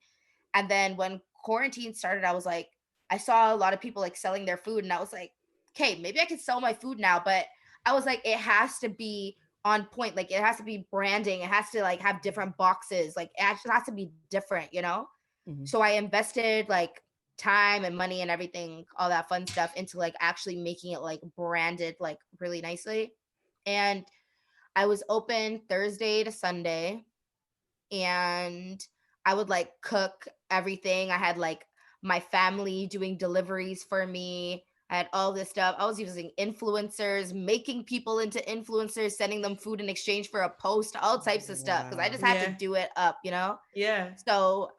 And then when quarantine started, I was like, I saw a lot of people like selling their food, and I was like, okay, maybe I could sell my food now. But I was like, it has to be on point. Like it has to be branding. It has to like have different boxes. Like it actually has to be different, you know? Mhm. So I invested like time and money and everything, all that fun stuff into like actually making it like branded like really nicely. And I was open Thursday to Sunday and I would like cook everything. I had like my family doing deliveries for me. I had all this stuff. I was using influencers, making people into influencers, sending them food in exchange for a post, all types of stuff because I Wow. just had to Yeah. do it up, you know? Yeah. So,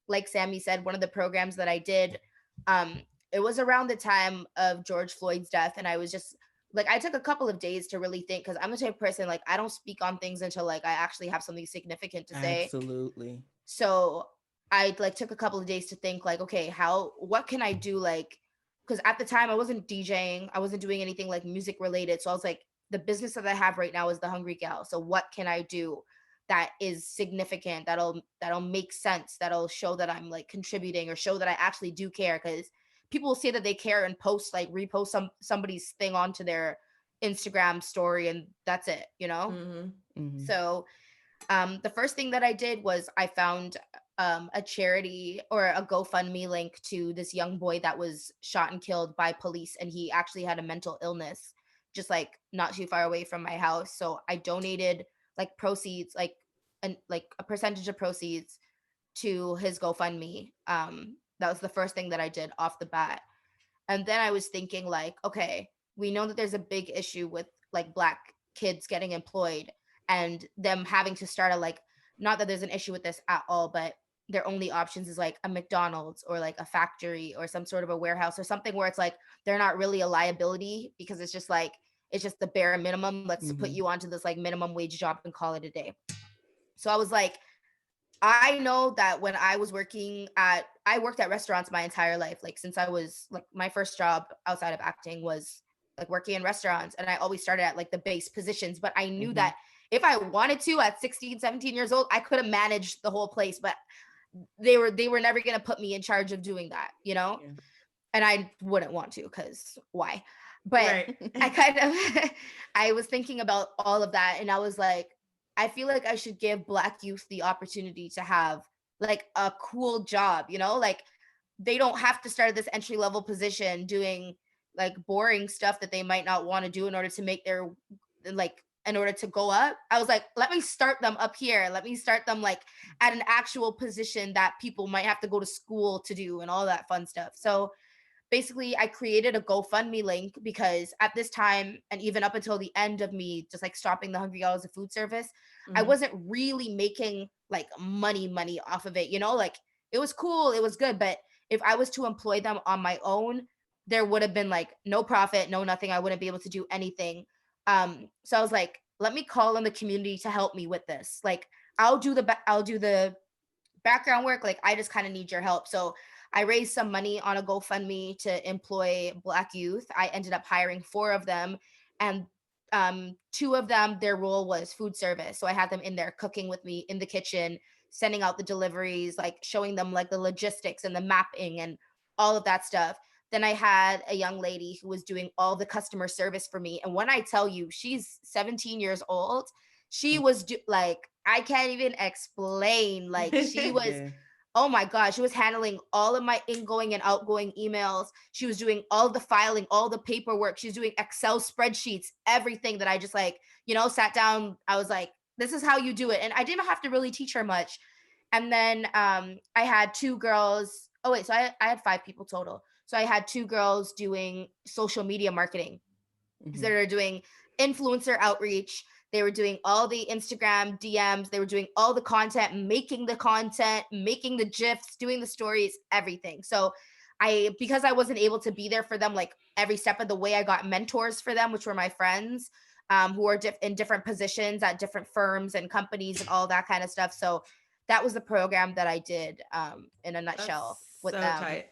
like Sammy said, one of the programs that I did, um, it was around the time of George Floyd's death, and I was just like, I took a couple of days to really think because I'm the type of person like I don't speak on things until like I actually have something significant to say. Absolutely. So I like took a couple of days to think like, okay, what can I do like because at the time I wasn't DJing, I wasn't doing anything like music related. So I was like, the business that I have right now is the Hungry Gal. So what can I do that is significant, that'll make sense, that'll show that I'm like contributing or show that I actually do care? Because people will say that they care and post like repost somebody's thing onto their Instagram story and that's it, you know? Mm-hmm. Mm-hmm. So the first thing that I did was I found a charity or a GoFundMe link to this young boy that was shot and killed by police, and he actually had a mental illness, just like not too far away from my house. So I donated like proceeds, like a percentage of proceeds to his GoFundMe. That was the first thing that I did off the bat. And then I was thinking like, okay, we know that there's a big issue with like Black kids getting employed and them having to start a like, not that there's an issue with this at all, but their only options is like a McDonald's or like a factory or some sort of a warehouse or something where it's like they're not really a liability because it's just like it's just the bare minimum. Let's put Mm-hmm. you onto this like minimum wage job and call it a day. So I was like, I know that when I worked at restaurants my entire life. Like since I was like my first job outside of acting was like working in restaurants. And I always started at like the base positions. But I knew Mm-hmm. that if I wanted to at 16, 17 years old, I could have managed the whole place. But they were never going to put me in charge of doing that, you know? Yeah. And I wouldn't want to because why? But Right. I kind of I was thinking about all of that and I was like, I feel like I should give Black youth the opportunity to have like a cool job, you know? Like they don't have to start at this entry level position doing like boring stuff that they might not want to do in order to make their like in order to go up. I was like, let me start them up here. Let me start them like at an actual position that people might have to go to school to do and all that fun stuff. So basically I created a GoFundMe link because at this time and even up until the end of me just like stopping the Hungry Hours of food service, I Mhm. wasn't really making like money off of it, you know, like it was cool, it was good, but if I was to employ them on my own, there would have been like no profit, no nothing. I wouldn't be able to do anything. So I was like, let me call on the community to help me with this. Like I'll do the background work, like I just kind of need your help. So I raised some money on a GoFundMe to employ Black youth. I ended up hiring 4 of them, and 2 of them, their role was food service. So I had them in there cooking with me in the kitchen, sending out the deliveries, like showing them like the logistics and the mapping and all of that stuff. Then I had a young lady who was doing all the customer service for me. And when I tell you, she's 17 years old, she was like, I can't even explain. Like, she was, Yeah. oh my gosh, she was handling all of my ingoing and outgoing emails. She was doing all the filing, all the paperwork. She's doing Excel spreadsheets, everything that I just like, you know, sat down. I was like, this is how you do it. And I didn't have to really teach her much. And then I had 2 girls. Oh, wait. So I had 5 people total. So I had 2 girls doing social media marketing. So Mm-hmm. they were doing influencer outreach. They were doing all the Instagram DMs. They were doing all the content, making the GIFs, doing the stories, everything. So because I wasn't able to be there for them like every step of the way, I got mentors for them, which were my friends who are in different positions at different firms and companies and all that kind of stuff. So that was the program that I did in a nutshell That's with so them. tight.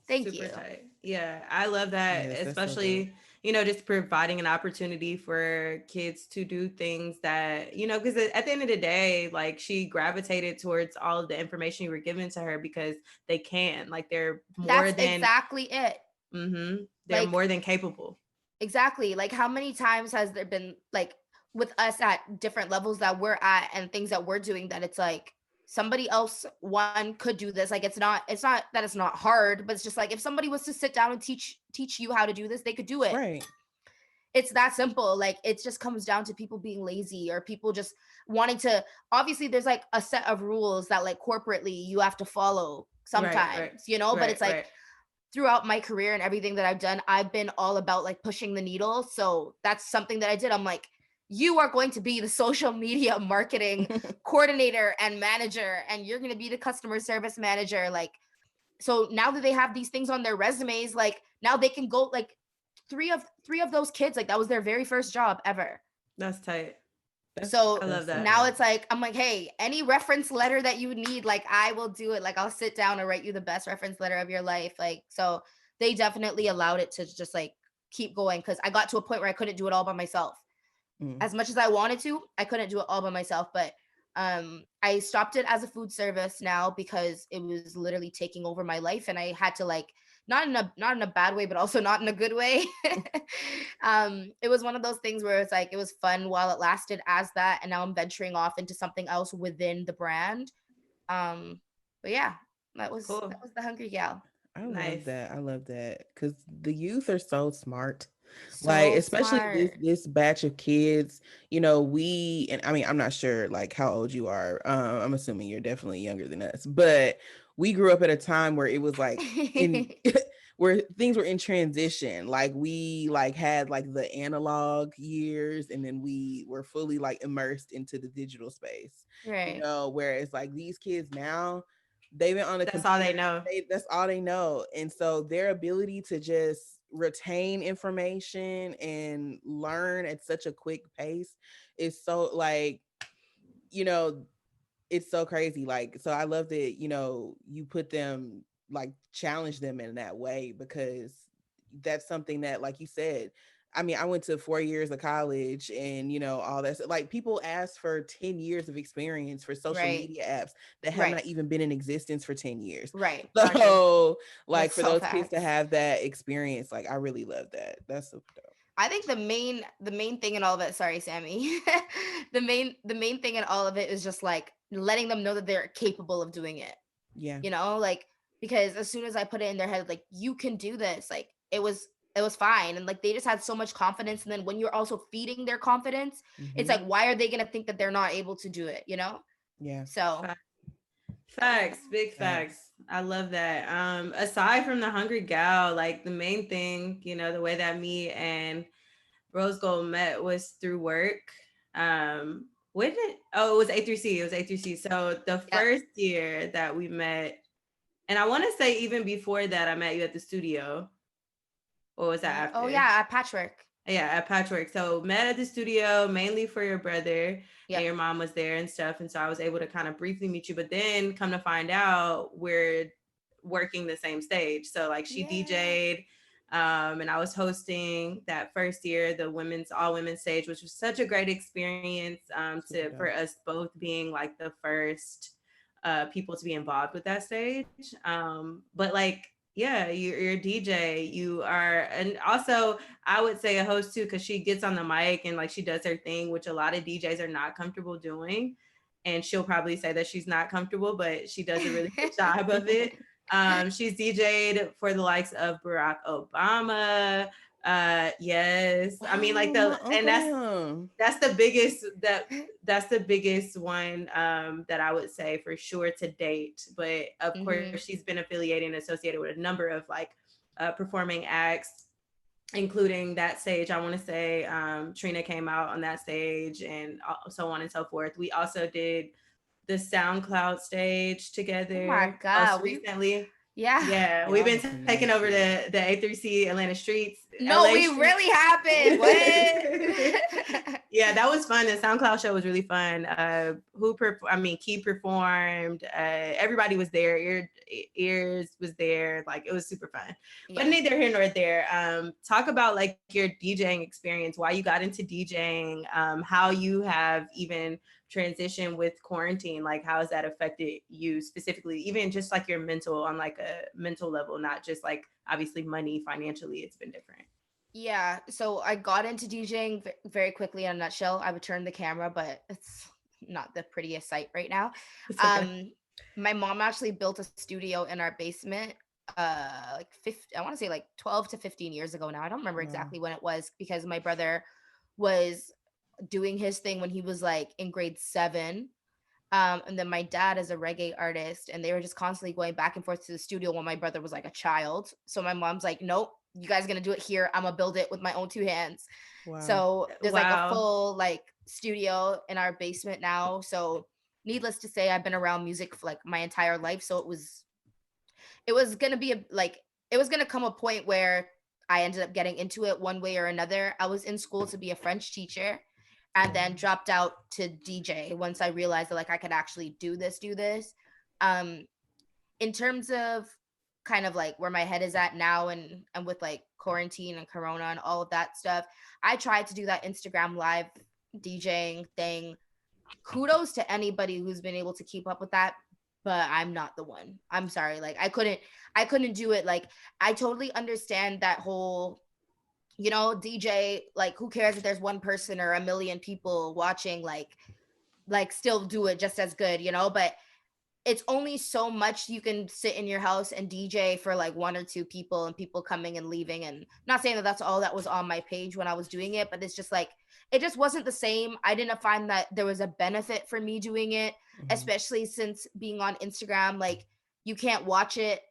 Thank Super you. tight. Yeah, I love that, Yes, that's so dope. especially, just providing an opportunity for kids to do things that, because at the end of the day, like she gravitated towards all of the information you were giving to her because they can, like That's exactly it. they're Like more than capable. exactly. Like how many times has there been like with us at different levels that we're at and things that we're doing that it's like somebody else one could do this. Like it's not that it's not hard, but it's just like if somebody was to sit down and teach you how to do this, they could do it. Right. It's that simple. Like it just comes down to people being lazy or people just wanting to, obviously there's like a set of rules that like corporately you have to follow Right, right, sometimes, you know, but right, it's like right. throughout my career and everything that I've done, I've been all about like pushing the needle. So that's something that I did. I'm like, you are going to be the social media marketing coordinator and manager, and you're going to be the customer service manager. Like, so now that they have these things on their resumes, like now they can go like three of those kids, like that was their very first job ever. That's tight. That's So I love that's so that. now dope. it's like, I'm like, hey, any reference letter that you need, like I will do it. Like I'll sit down and write you the best reference letter of your life. Like, so they definitely allowed it to just like keep going because I got to a point where I couldn't do it all by myself. Mm. As much as I wanted to, I couldn't do it all by myself. But I stopped it as a food service now because it was literally taking over my life and I had to like not in a bad way, but also not in a good way. It was one of those things where it's like it was fun while it lasted as that, and now I'm venturing off into something else within the brand. But yeah, Cool. that was the Hungry Gal. I love Nice. that. I love that because the youth are so smart. Like, So especially this smart. this batch of kids, you know, we and I mean, I'm not sure like how old you are. I'm assuming you're definitely younger than us, but we grew up at a time where it was like in where things were in transition. Like we like had like the analog years, and then we were fully like immersed into the digital space. You Right. know, whereas like these kids now, they've been on a That's all computer. they know. That's all they know, and so their ability to just retain information and learn at such a quick pace is so like, you know, it's so crazy. Like, so I love that, you know, you put them like challenge them in that way, because that's something that, like you said, I mean, I went to 4 years of college and, you know, all that. Like, people ask for 10 years of experience for social Right. media apps that have Right. not even been in existence for 10 years. Right. No, true. So, like, That's for so those kids to facts. have that experience, like, I really love that. That's super dope. I think the main thing in all of it, sorry, Sammy. The main thing in all of it is just like letting them know that they're capable of doing it. Yeah. Like, because as soon as I put it in their head, like, you can do this, like it was fine. And like they just had so much confidence. And then when you're also feeding their confidence, it's Hmm. like, why are they gonna think that they're not able to do it? Yeah. So Facts, big facts. Facts. I love that. Aside from the Hungry Gal, like the main thing, the way that me and Rosegold met was through work. When did it was A3C. It was A3C. So the yep. first year that we met, and I want to say even before that, I met you at the studio. Or was that Oh after? yeah, at Patchwork. Yeah, at Patchwork. So met at the studio mainly for your brother, and Yep. your mom was there and stuff. And so I was able to kind of briefly meet you, but then come to find out we're working the same stage. So like she Yeah. DJ'd, and I was hosting that first year, the women's all women's stage, which was such a great experience, Super for dope. us both being like the first people to be involved with that stage. But like, yeah, you're a DJ, you are, and also I would say a host too, because she gets on the mic and like she does her thing, which a lot of DJs are not comfortable doing. And she'll probably say that she's not comfortable, but she does a really good job of it. She's DJ'd for the likes of Barack Obama. Yes, I mean like Wow, my and uncle them. that's the biggest that's the biggest one, that I would say for sure to date. But of course, Hmm. she's been affiliated and associated with a number of like performing acts, including that stage. I want to say Trina came out on that stage, and so on and so forth. We also did the SoundCloud stage Oh my together most god, recently. yeah. Yeah, we've Y'all been are taking over connected. the A3C Atlanta streets, No, LA we streets. really haven't. What? Yeah, that was fun. The SoundCloud show was really fun. I mean, Key performed. Everybody was there. Ears was there. Like it was super fun. But Yeah. neither here nor there. Talk about like your DJing experience, why you got into DJing, how you have even transitioned with quarantine. Like how has that affected you specifically, even just like your mental on like a mental level, not just like obviously money financially. It's been different. Yeah. So I got into DJing very quickly in a nutshell. I would turn the camera, but it's not the prettiest sight right now. It's okay. My mom actually built a studio in our basement like 50, I want to say like 12 to 15 years ago now. I don't remember Wow. exactly when it was because my brother was doing his thing when he was like in grade 7. And then my dad is a reggae artist, and they were just constantly going back and forth to the studio when my brother was like a child. So my mom's like, nope, you guys gonna do it here. I'm gonna build it with my own 2 hands. Wow. So there's like a Wow. full like studio in our basement now. So needless to say, I've been around music for like my entire life. So it was gonna be it was gonna come a point where I ended up getting into it one way or another. I was in school to be a French teacher and then dropped out to DJ once I realized that like I could actually do this. Um in terms of kind of like where my head is at now and with like quarantine and corona and all of that stuff, I tried to do that Instagram live DJing thing. Kudos to anybody who's been able to keep up with that but I'm not the one. I'm sorry. Like I couldn't do it. Like I totally understand that whole, DJ, like who cares if there's one person or a million people watching, like still do it just as good, but it's only so much you can sit in your house and DJ for like one or two people and people coming and leaving. And not saying that that's all that was on my page when I was doing it, but it's just like, it just wasn't the same. I didn't find that there was a benefit for me doing it, Mhm. especially since being on Instagram, like you can't watch it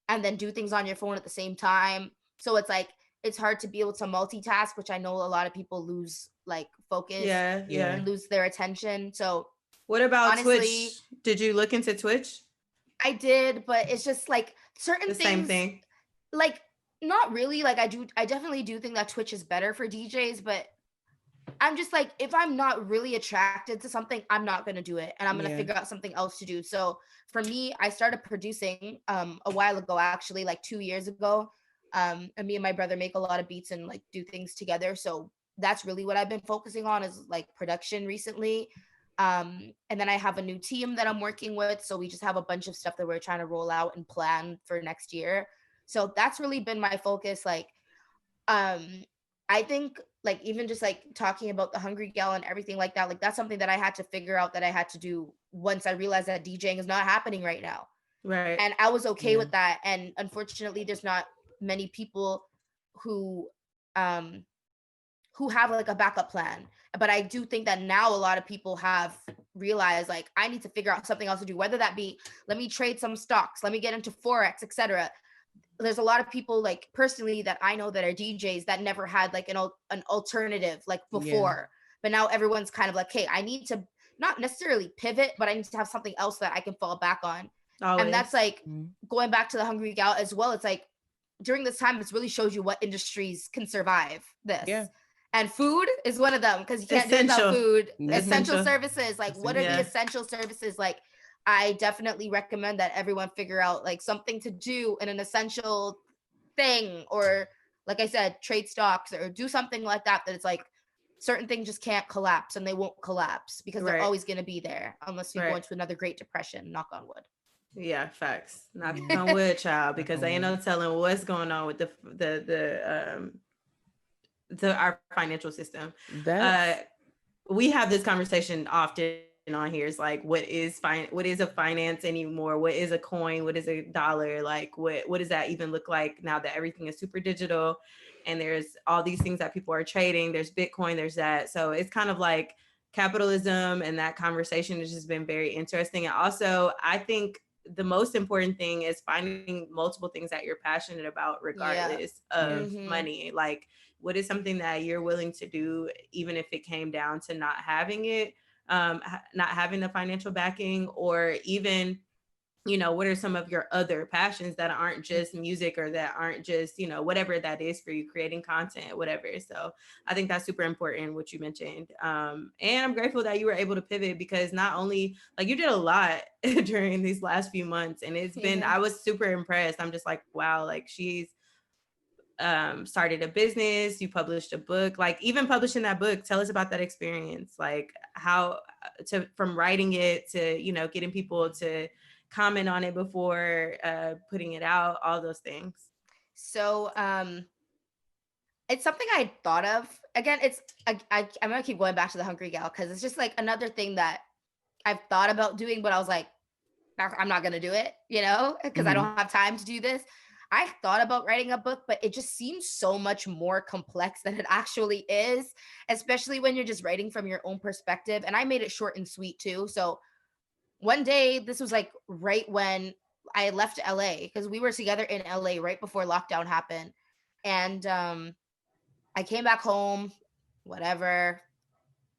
and then do things on your phone at the same time. So it's like, it's hard to be able to multitask, which I know a lot of people lose like focus Yeah, Yeah. yeah. and lose their attention. So What about honestly, Twitch? Did you look into Twitch? I did, but it's just like The certain same things, thing. like not really. Like I definitely do think that Twitch is better for DJs, but I'm just like, if I'm not really attracted to something, I'm not gonna do it, and I'm gonna Yeah. figure out something else to do. So for me, I started producing a while ago, actually, like 2 years ago. And me and my brother make a lot of beats and like do things together. So that's really what I've been focusing on is like production recently. And then I have a new team that I'm working with. So we just have a bunch of stuff that we're trying to roll out and plan for next year. So that's really been my focus. Um I think like even just like talking about the hungry gal and everything like that, like that's something that I had to figure out that I had to do once I realized that DJing is not happening right now. Right. And I was okay Yeah. with that. And unfortunately there's not many people who um have like a backup plan. But I do think that now a lot of people have realized like I need to figure out something else to do, whether that be let me trade some stocks, let me get into forex, etc. There's a lot of people like personally that I know that are DJs that never had like an alternative like Yeah. before. But now everyone's kind of like, hey, I need to not necessarily pivot, but I need to have something else that I can fall back on. And that's Always. like Mhm. going back to the hungry gal as well. It's like during this time, it's really shows you what industries can survive Yeah. this. And food is one of them because you can't do without Essential. food. Mhm. Essential Essential. services, like what are the Essential. Yeah. essential services? Like I definitely recommend that everyone figure out like something to do in an essential thing, or like I said, trade stocks or do something like that. That it's like certain things just can't collapse and they won't collapse because they're Right. always going to be there unless we go Right. into another Great Depression. Knock on wood. Yeah, facts. Knock Yeah. on wood, child, Knock because on they ain't no wood. telling what's going on with the our financial system. Uh, That's we have this conversation often on here. It's like, what is a finance anymore? What is a coin? What is a dollar? Like, what does that even look like now that everything is super digital? And there's all these things that people are trading. There's Bitcoin. There's that. So it's kind of like capitalism, and that conversation has just been very interesting. And also, I think the most important thing is finding multiple things that you're passionate about, Yeah. regardless of yeah. Mm-hmm. money. Like, what is something that you're willing to do, even if it came down to not having it, not having the financial backing, or even, what are some of your other passions that aren't just music, or that aren't just, whatever that is for you, creating content, whatever. So I think that's super important, what you mentioned. And I'm grateful that you were able to pivot, because not only, like, you did a lot during these last few months, and Yeah. I was super impressed. I'm just like, wow, like, she's started a business, you published a book. Like, even publishing that book, tell us about that experience, like how to from writing it to, getting people to comment on it before putting it out, all those things. So it's something I thought of. Again, I'm gonna keep going back to the hungry gal because it's just like another thing that I've thought about doing, but I was like, I'm not gonna do it, because I Mhm. don't have time to do this. I thought about writing a book, but it just seems so much more complex than it actually is, especially when you're just writing from your own perspective. And I made it short and sweet too. So one day, this was like right when I left LA because we were together in LA right before lockdown happened. And I came back home, whatever.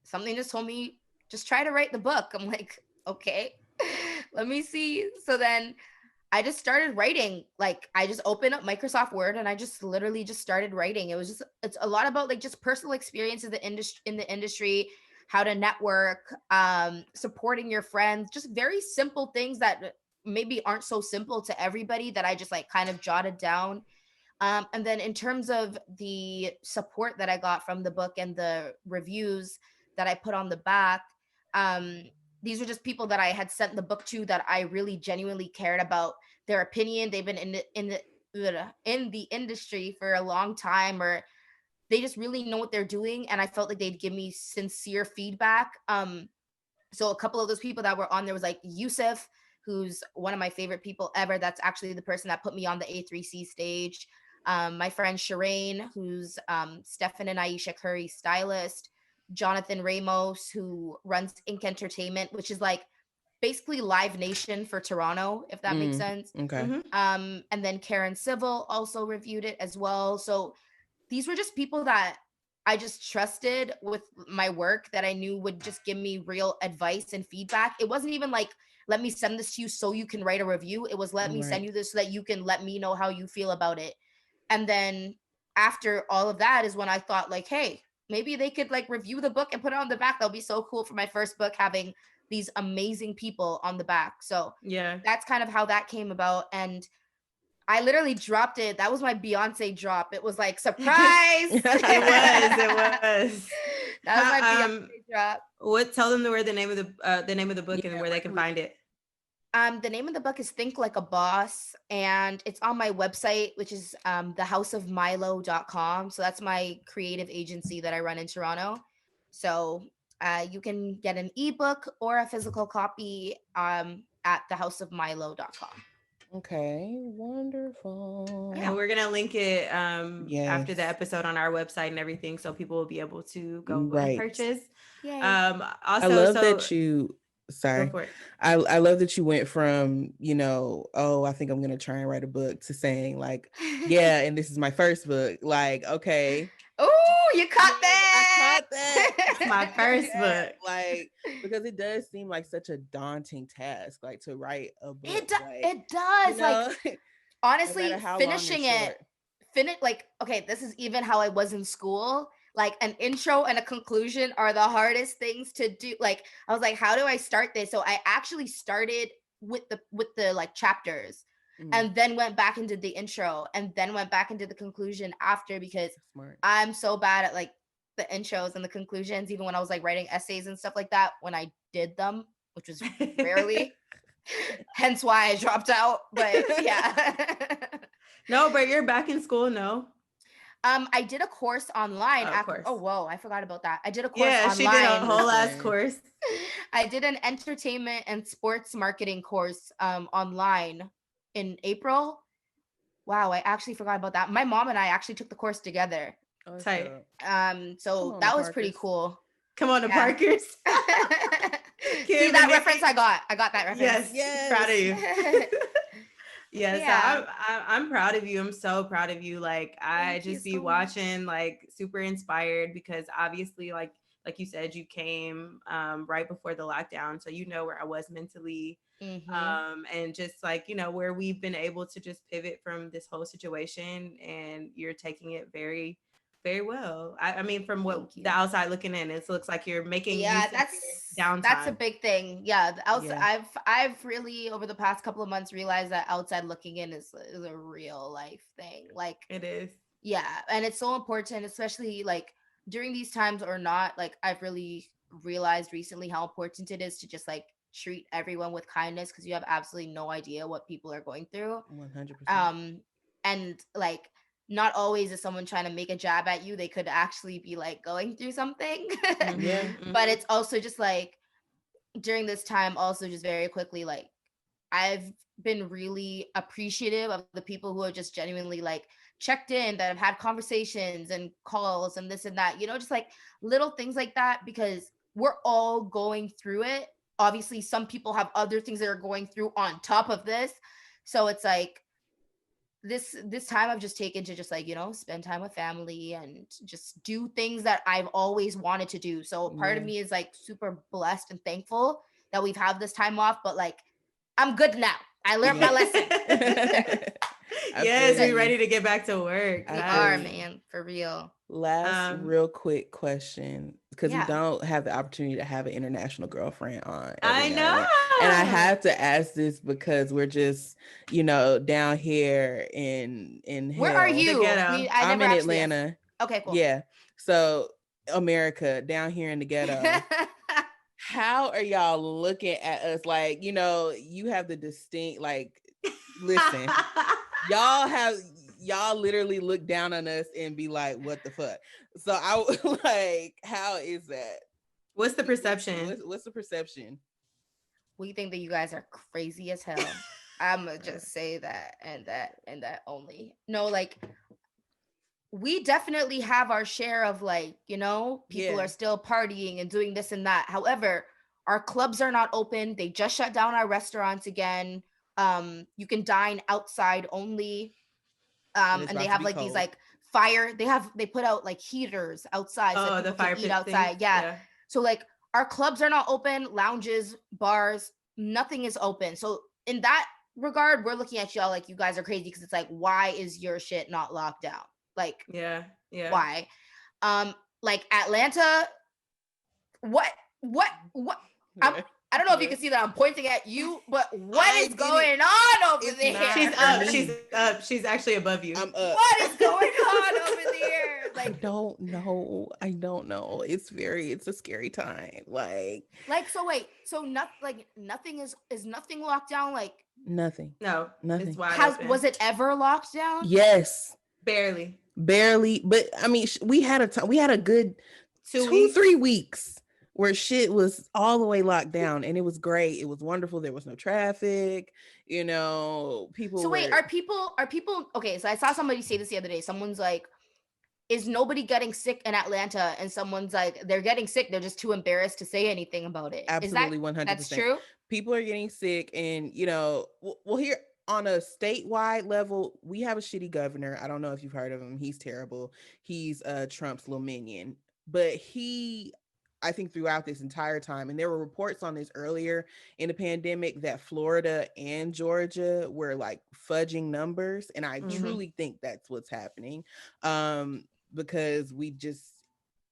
Something just told me, just try to write the book. I'm like, okay, let me see. So then I just started writing. Like I just opened up Microsoft Word and I just literally just started writing. It's a lot about like just personal experience in the industry, how to network, supporting your friends, just very simple things that maybe aren't so simple to everybody that I just like kind of jotted down. And then in terms of the support that I got from the book and the reviews that I put on the back, um, these were just people that I had sent the book to that I really genuinely cared about their opinion. They've been in the industry for a long time, or they just really know what they're doing, and I felt like they'd give me sincere feedback. So a couple of those people that were on there was like Yusuf, who's one of my favorite people ever. That's actually the person that put me on the A3C stage. My friend Shireen, who's Stefan and Aisha Curry's stylist. Jonathan Ramos, who runs Ink Entertainment, which is like basically Live Nation for Toronto, if that makes sense. Okay. And then Karen Civil also reviewed it as well. So these were just people that I just trusted with my work, that I knew would just give me real advice and feedback. It wasn't even like, let me send this to you so you can write a review. It was, let me send you this so that you can let me know how you feel about it. And then after all of that is when I thought like, hey, maybe they could like review the book and put it on the back. That'll be so cool for my first book, having these amazing people on the back. So yeah, that's kind of how that came about. And I literally dropped it. That was my Beyonce drop. It was like, surprise. it was. That was my Beyonce drop. Tell them where the name of the book and where they can find it. The name of the book is Think Like a Boss, and it's on my website, which is thehouseofmilo.com. So that's my creative agency that I run in Toronto. So you can get an ebook or a physical copy at thehouseofmilo.com. Okay, wonderful. And we're gonna link it after the episode on our website and everything, so people will be able to go and purchase. Yay. Also, I love that you. Sorry, I love that you went from, you know, oh, I think I'm gonna try and write a book, to saying like, yeah, and this is my first book. Like, okay. Oh, you caught that! I caught that. It's my first book. Like, because it does seem like such a daunting task, like to write a book. It does. You know, like, honestly, no finishing it, like, okay, this is even how I was in school. Like, an intro and a conclusion are the hardest things to do. Like, I was like, how do I start this? So I actually started with the like chapters, and then went back into the intro, and then went back into the conclusion after, because I'm so bad at like the intros and the conclusions, even when I was like writing essays and stuff like that, when I did them, which was rarely. Hence why I dropped out. But yeah. No, but you're back in school, no? I did a course online. Oh, whoa, I forgot about that. I did a course online. Yeah, she did a whole ass course. I did an entertainment and sports marketing course online in April. Wow, I actually forgot about that. My mom and I actually took the course together. Oh, tight. So that was pretty cool. Come on, the Parkers. See that reference? I got that reference. Yes. Proud of you. Yes, yeah. So I'm proud of you. I'm so proud of you. Like, I just be watching, like, super inspired, because obviously, like you said, you came right before the lockdown, so you know where I was mentally, and just like, you know, where we've been able to just pivot from this whole situation, and you're taking it very, very well. I mean, from what the outside looking in, it looks like you're making downtime. That's a big thing. Yeah, the outside. I've really, over the past couple of months, realized that outside looking in is a real life thing. Like, it is. Yeah, and it's so important, especially like during these times or not. Like, I've really realized recently how important it is to just like treat everyone with kindness, because you have absolutely no idea what people are going through. 100%. And like, not always is someone trying to make a jab at you. They could actually be like going through something. But it's also just like, during this time, also just very quickly, like, I've been really appreciative of the people who have just genuinely like checked in, that have had conversations and calls and this and that, you know, just like little things like that, because we're all going through it. Obviously, some people have other things that are going through on top of this. So it's like, this time I've just taken to just like, you know, spend time with family and just do things that I've always wanted to do. So part of me is like super blessed and thankful that we've had this time off, but like, I'm good now. I learned my lesson. Yes, we're ready to get back to work. We are, man, for real. Last real quick question, because we don't have the opportunity to have an international girlfriend on. I know. And I have to ask this because we're just, you know, down here in Where are you? I'm in Atlanta. Okay, cool. Yeah. So America, down here in the ghetto. how are y'all looking at us? Like, you have the distinct, like, listen, y'all literally look down on us and be like, what the fuck? So I like, how is that? What's the perception? What's the perception? We think that you guys are crazy as hell. I'm gonna just say that and that only. No, like we definitely have our share of like, people are still partying and doing this and that. However, our clubs are not open. They just shut down our restaurants again. You can dine outside only. And they have like these like they put out like heaters outside so that the people fire can eat pit outside. things? Yeah. So like our clubs are not open, lounges, bars, nothing is open. So in that regard, we're looking at y'all like you guys are crazy because it's like, why is your shit not locked down? Like, yeah. Why? Like Atlanta, what? I don't know if you can see that I'm pointing at you, but what is going on over there? She's up. She's actually above you. I'm up. What is going on over there? Like, I don't know. It's a scary time. Like so wait, so nothing is nothing locked down? Like nothing. No, nothing. It's wide open. Was it ever locked down? Yes. Barely. But I mean, we had a good 2-3 weeks where shit was all the way locked down, and it was great. It was wonderful. There was no traffic. People. So wait, are people? Okay, so I saw somebody say this the other day. Someone's like, "Is nobody getting sick in Atlanta?" And someone's like, "They're getting sick. They're just too embarrassed to say anything about it." Absolutely, 100%. That's true? People are getting sick, and well, here on a statewide level, we have a shitty governor. I don't know if you've heard of him. He's terrible. He's Trump's little minion, but I think throughout this entire time, and there were reports on this earlier in the pandemic that Florida and Georgia were like fudging numbers, and I truly think that's what's happening, because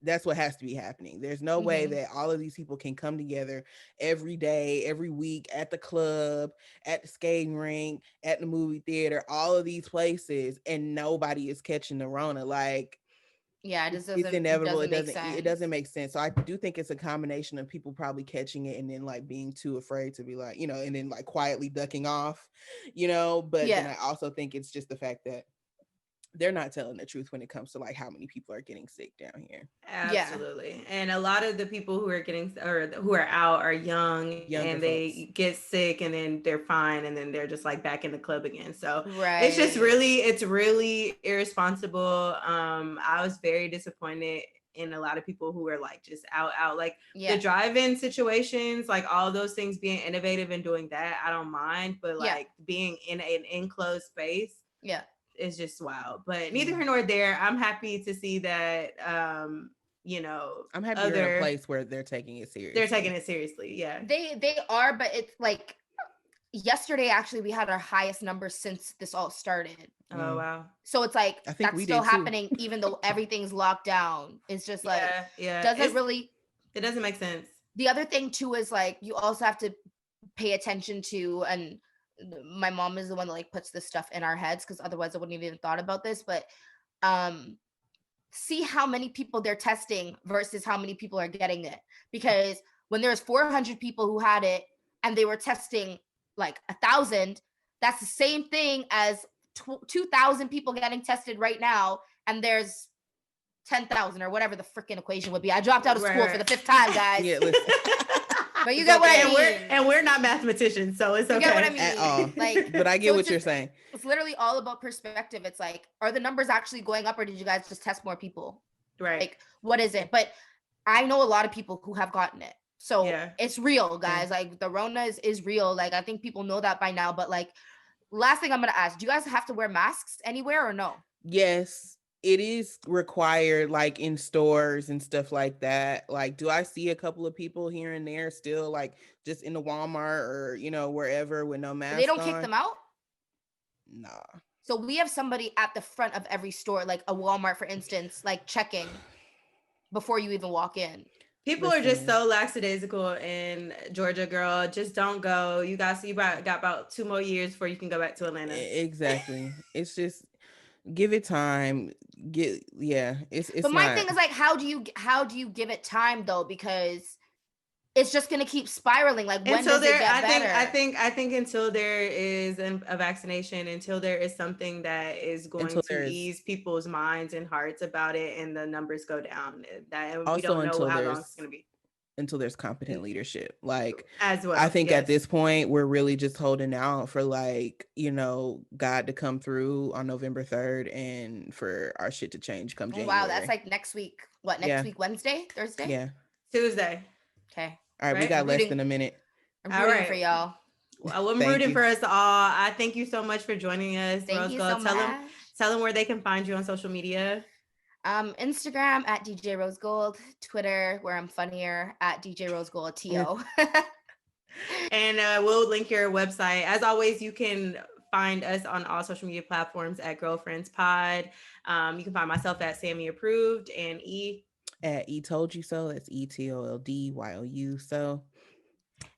that's what has to be happening. There's no way that all of these people can come together every day, every week at the club, at the skating rink, at the movie theater, all of these places, and nobody is catching the Rona. Like, yeah, it's inevitable. It doesn't make sense. So I do think it's a combination of people probably catching it and then like being too afraid to be like, and then like quietly ducking off, but then I also think it's just the fact that they're not telling the truth when it comes to like how many people are getting sick down here. Absolutely. Yeah. And a lot of the people who are who are out are younger and they folks get sick and then they're fine and then they're just like back in the club again. So it's really irresponsible. I was very disappointed in a lot of people who are like just out like the drive-in situations, like all those things, being innovative and doing that, I don't mind, but like being in an enclosed space, it's just wild. But neither here nor there. I'm happy to see that I'm happy you're in a place where they're taking it seriously. Yeah. They are, but it's like yesterday actually we had our highest numbers since this all started. Oh wow. So it's like that's still happening even though everything's locked down. It's just like it doesn't make sense. The other thing too is like you also have to pay attention to, and my mom is the one that like puts this stuff in our heads because otherwise I wouldn't have even thought about this, but see how many people they're testing versus how many people are getting it, because when there's 400 people who had it and they were testing like 1,000, that's the same thing as 2,000 people getting tested right now and there's 10,000 or whatever the freaking equation would be. I dropped out of school for the 5th time, guys. Yeah, listen. But you get what I mean. And we're not mathematicians, so it's okay. You get what I mean? At all. Like, but I get what you're saying. It's literally all about perspective. It's like, are the numbers actually going up or did you guys just test more people? Right. Like, what is it? But I know a lot of people who have gotten it. So it's real, guys. Like, the Rona is real. Like, I think people know that by now. But like, last thing I'm going to ask, do you guys have to wear masks anywhere or no? Yes. It is required, like in stores and stuff like that. Like, do I see a couple of people here and there still, like just in the Walmart or wherever with no mask? They don't kick them out? Nah. So we have somebody at the front of every store, like a Walmart, for instance, like checking before you even walk in. People are just so lackadaisical in Georgia, girl. Just don't go. You got about 2 more years before you can go back to Atlanta. Exactly. It's just give it time. It's but my thing is like, how do you give it time though? Because it's just gonna keep spiraling. Like, when Until does it there, get I think, better? until there is a vaccination, until there is something that is going Until to there's ease people's minds and hearts about it, and the numbers go down, that we also don't know how long it's going to be. until there's competent leadership. Like, As I well, think at yes. this point we're really just holding out for, like, you know, God to come through on November 3rd and for our shit to change come Oh, January. wow, that's like next week. What, next Yeah. week, Wednesday, Thursday? Yeah. Tuesday, Okay. All right, we right? got less rooting. than a minute. I'm All rooting for right. y'all. Well, I'm Thank rooting you. for us all. I thank you so much for joining us, Thank you Rosegold. so much. Tell them where they can find you on social media. Instagram at DJ Rosegold, Twitter, where I'm funnier, at DJ Rosegold TO. And we'll link your website. As always, you can find us on all social media platforms at Girlfriends Pod. You can find myself at Sammy Approved and At E Told You So. That's ETOLDYOU. So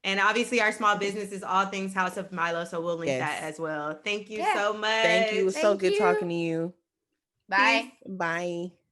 And obviously, our small business is all things House of Milo. So we'll link that yes. as well. Thank you Yeah. so much. Thank you. It was so Thank good you. talking to you. Bye. Peace. Bye.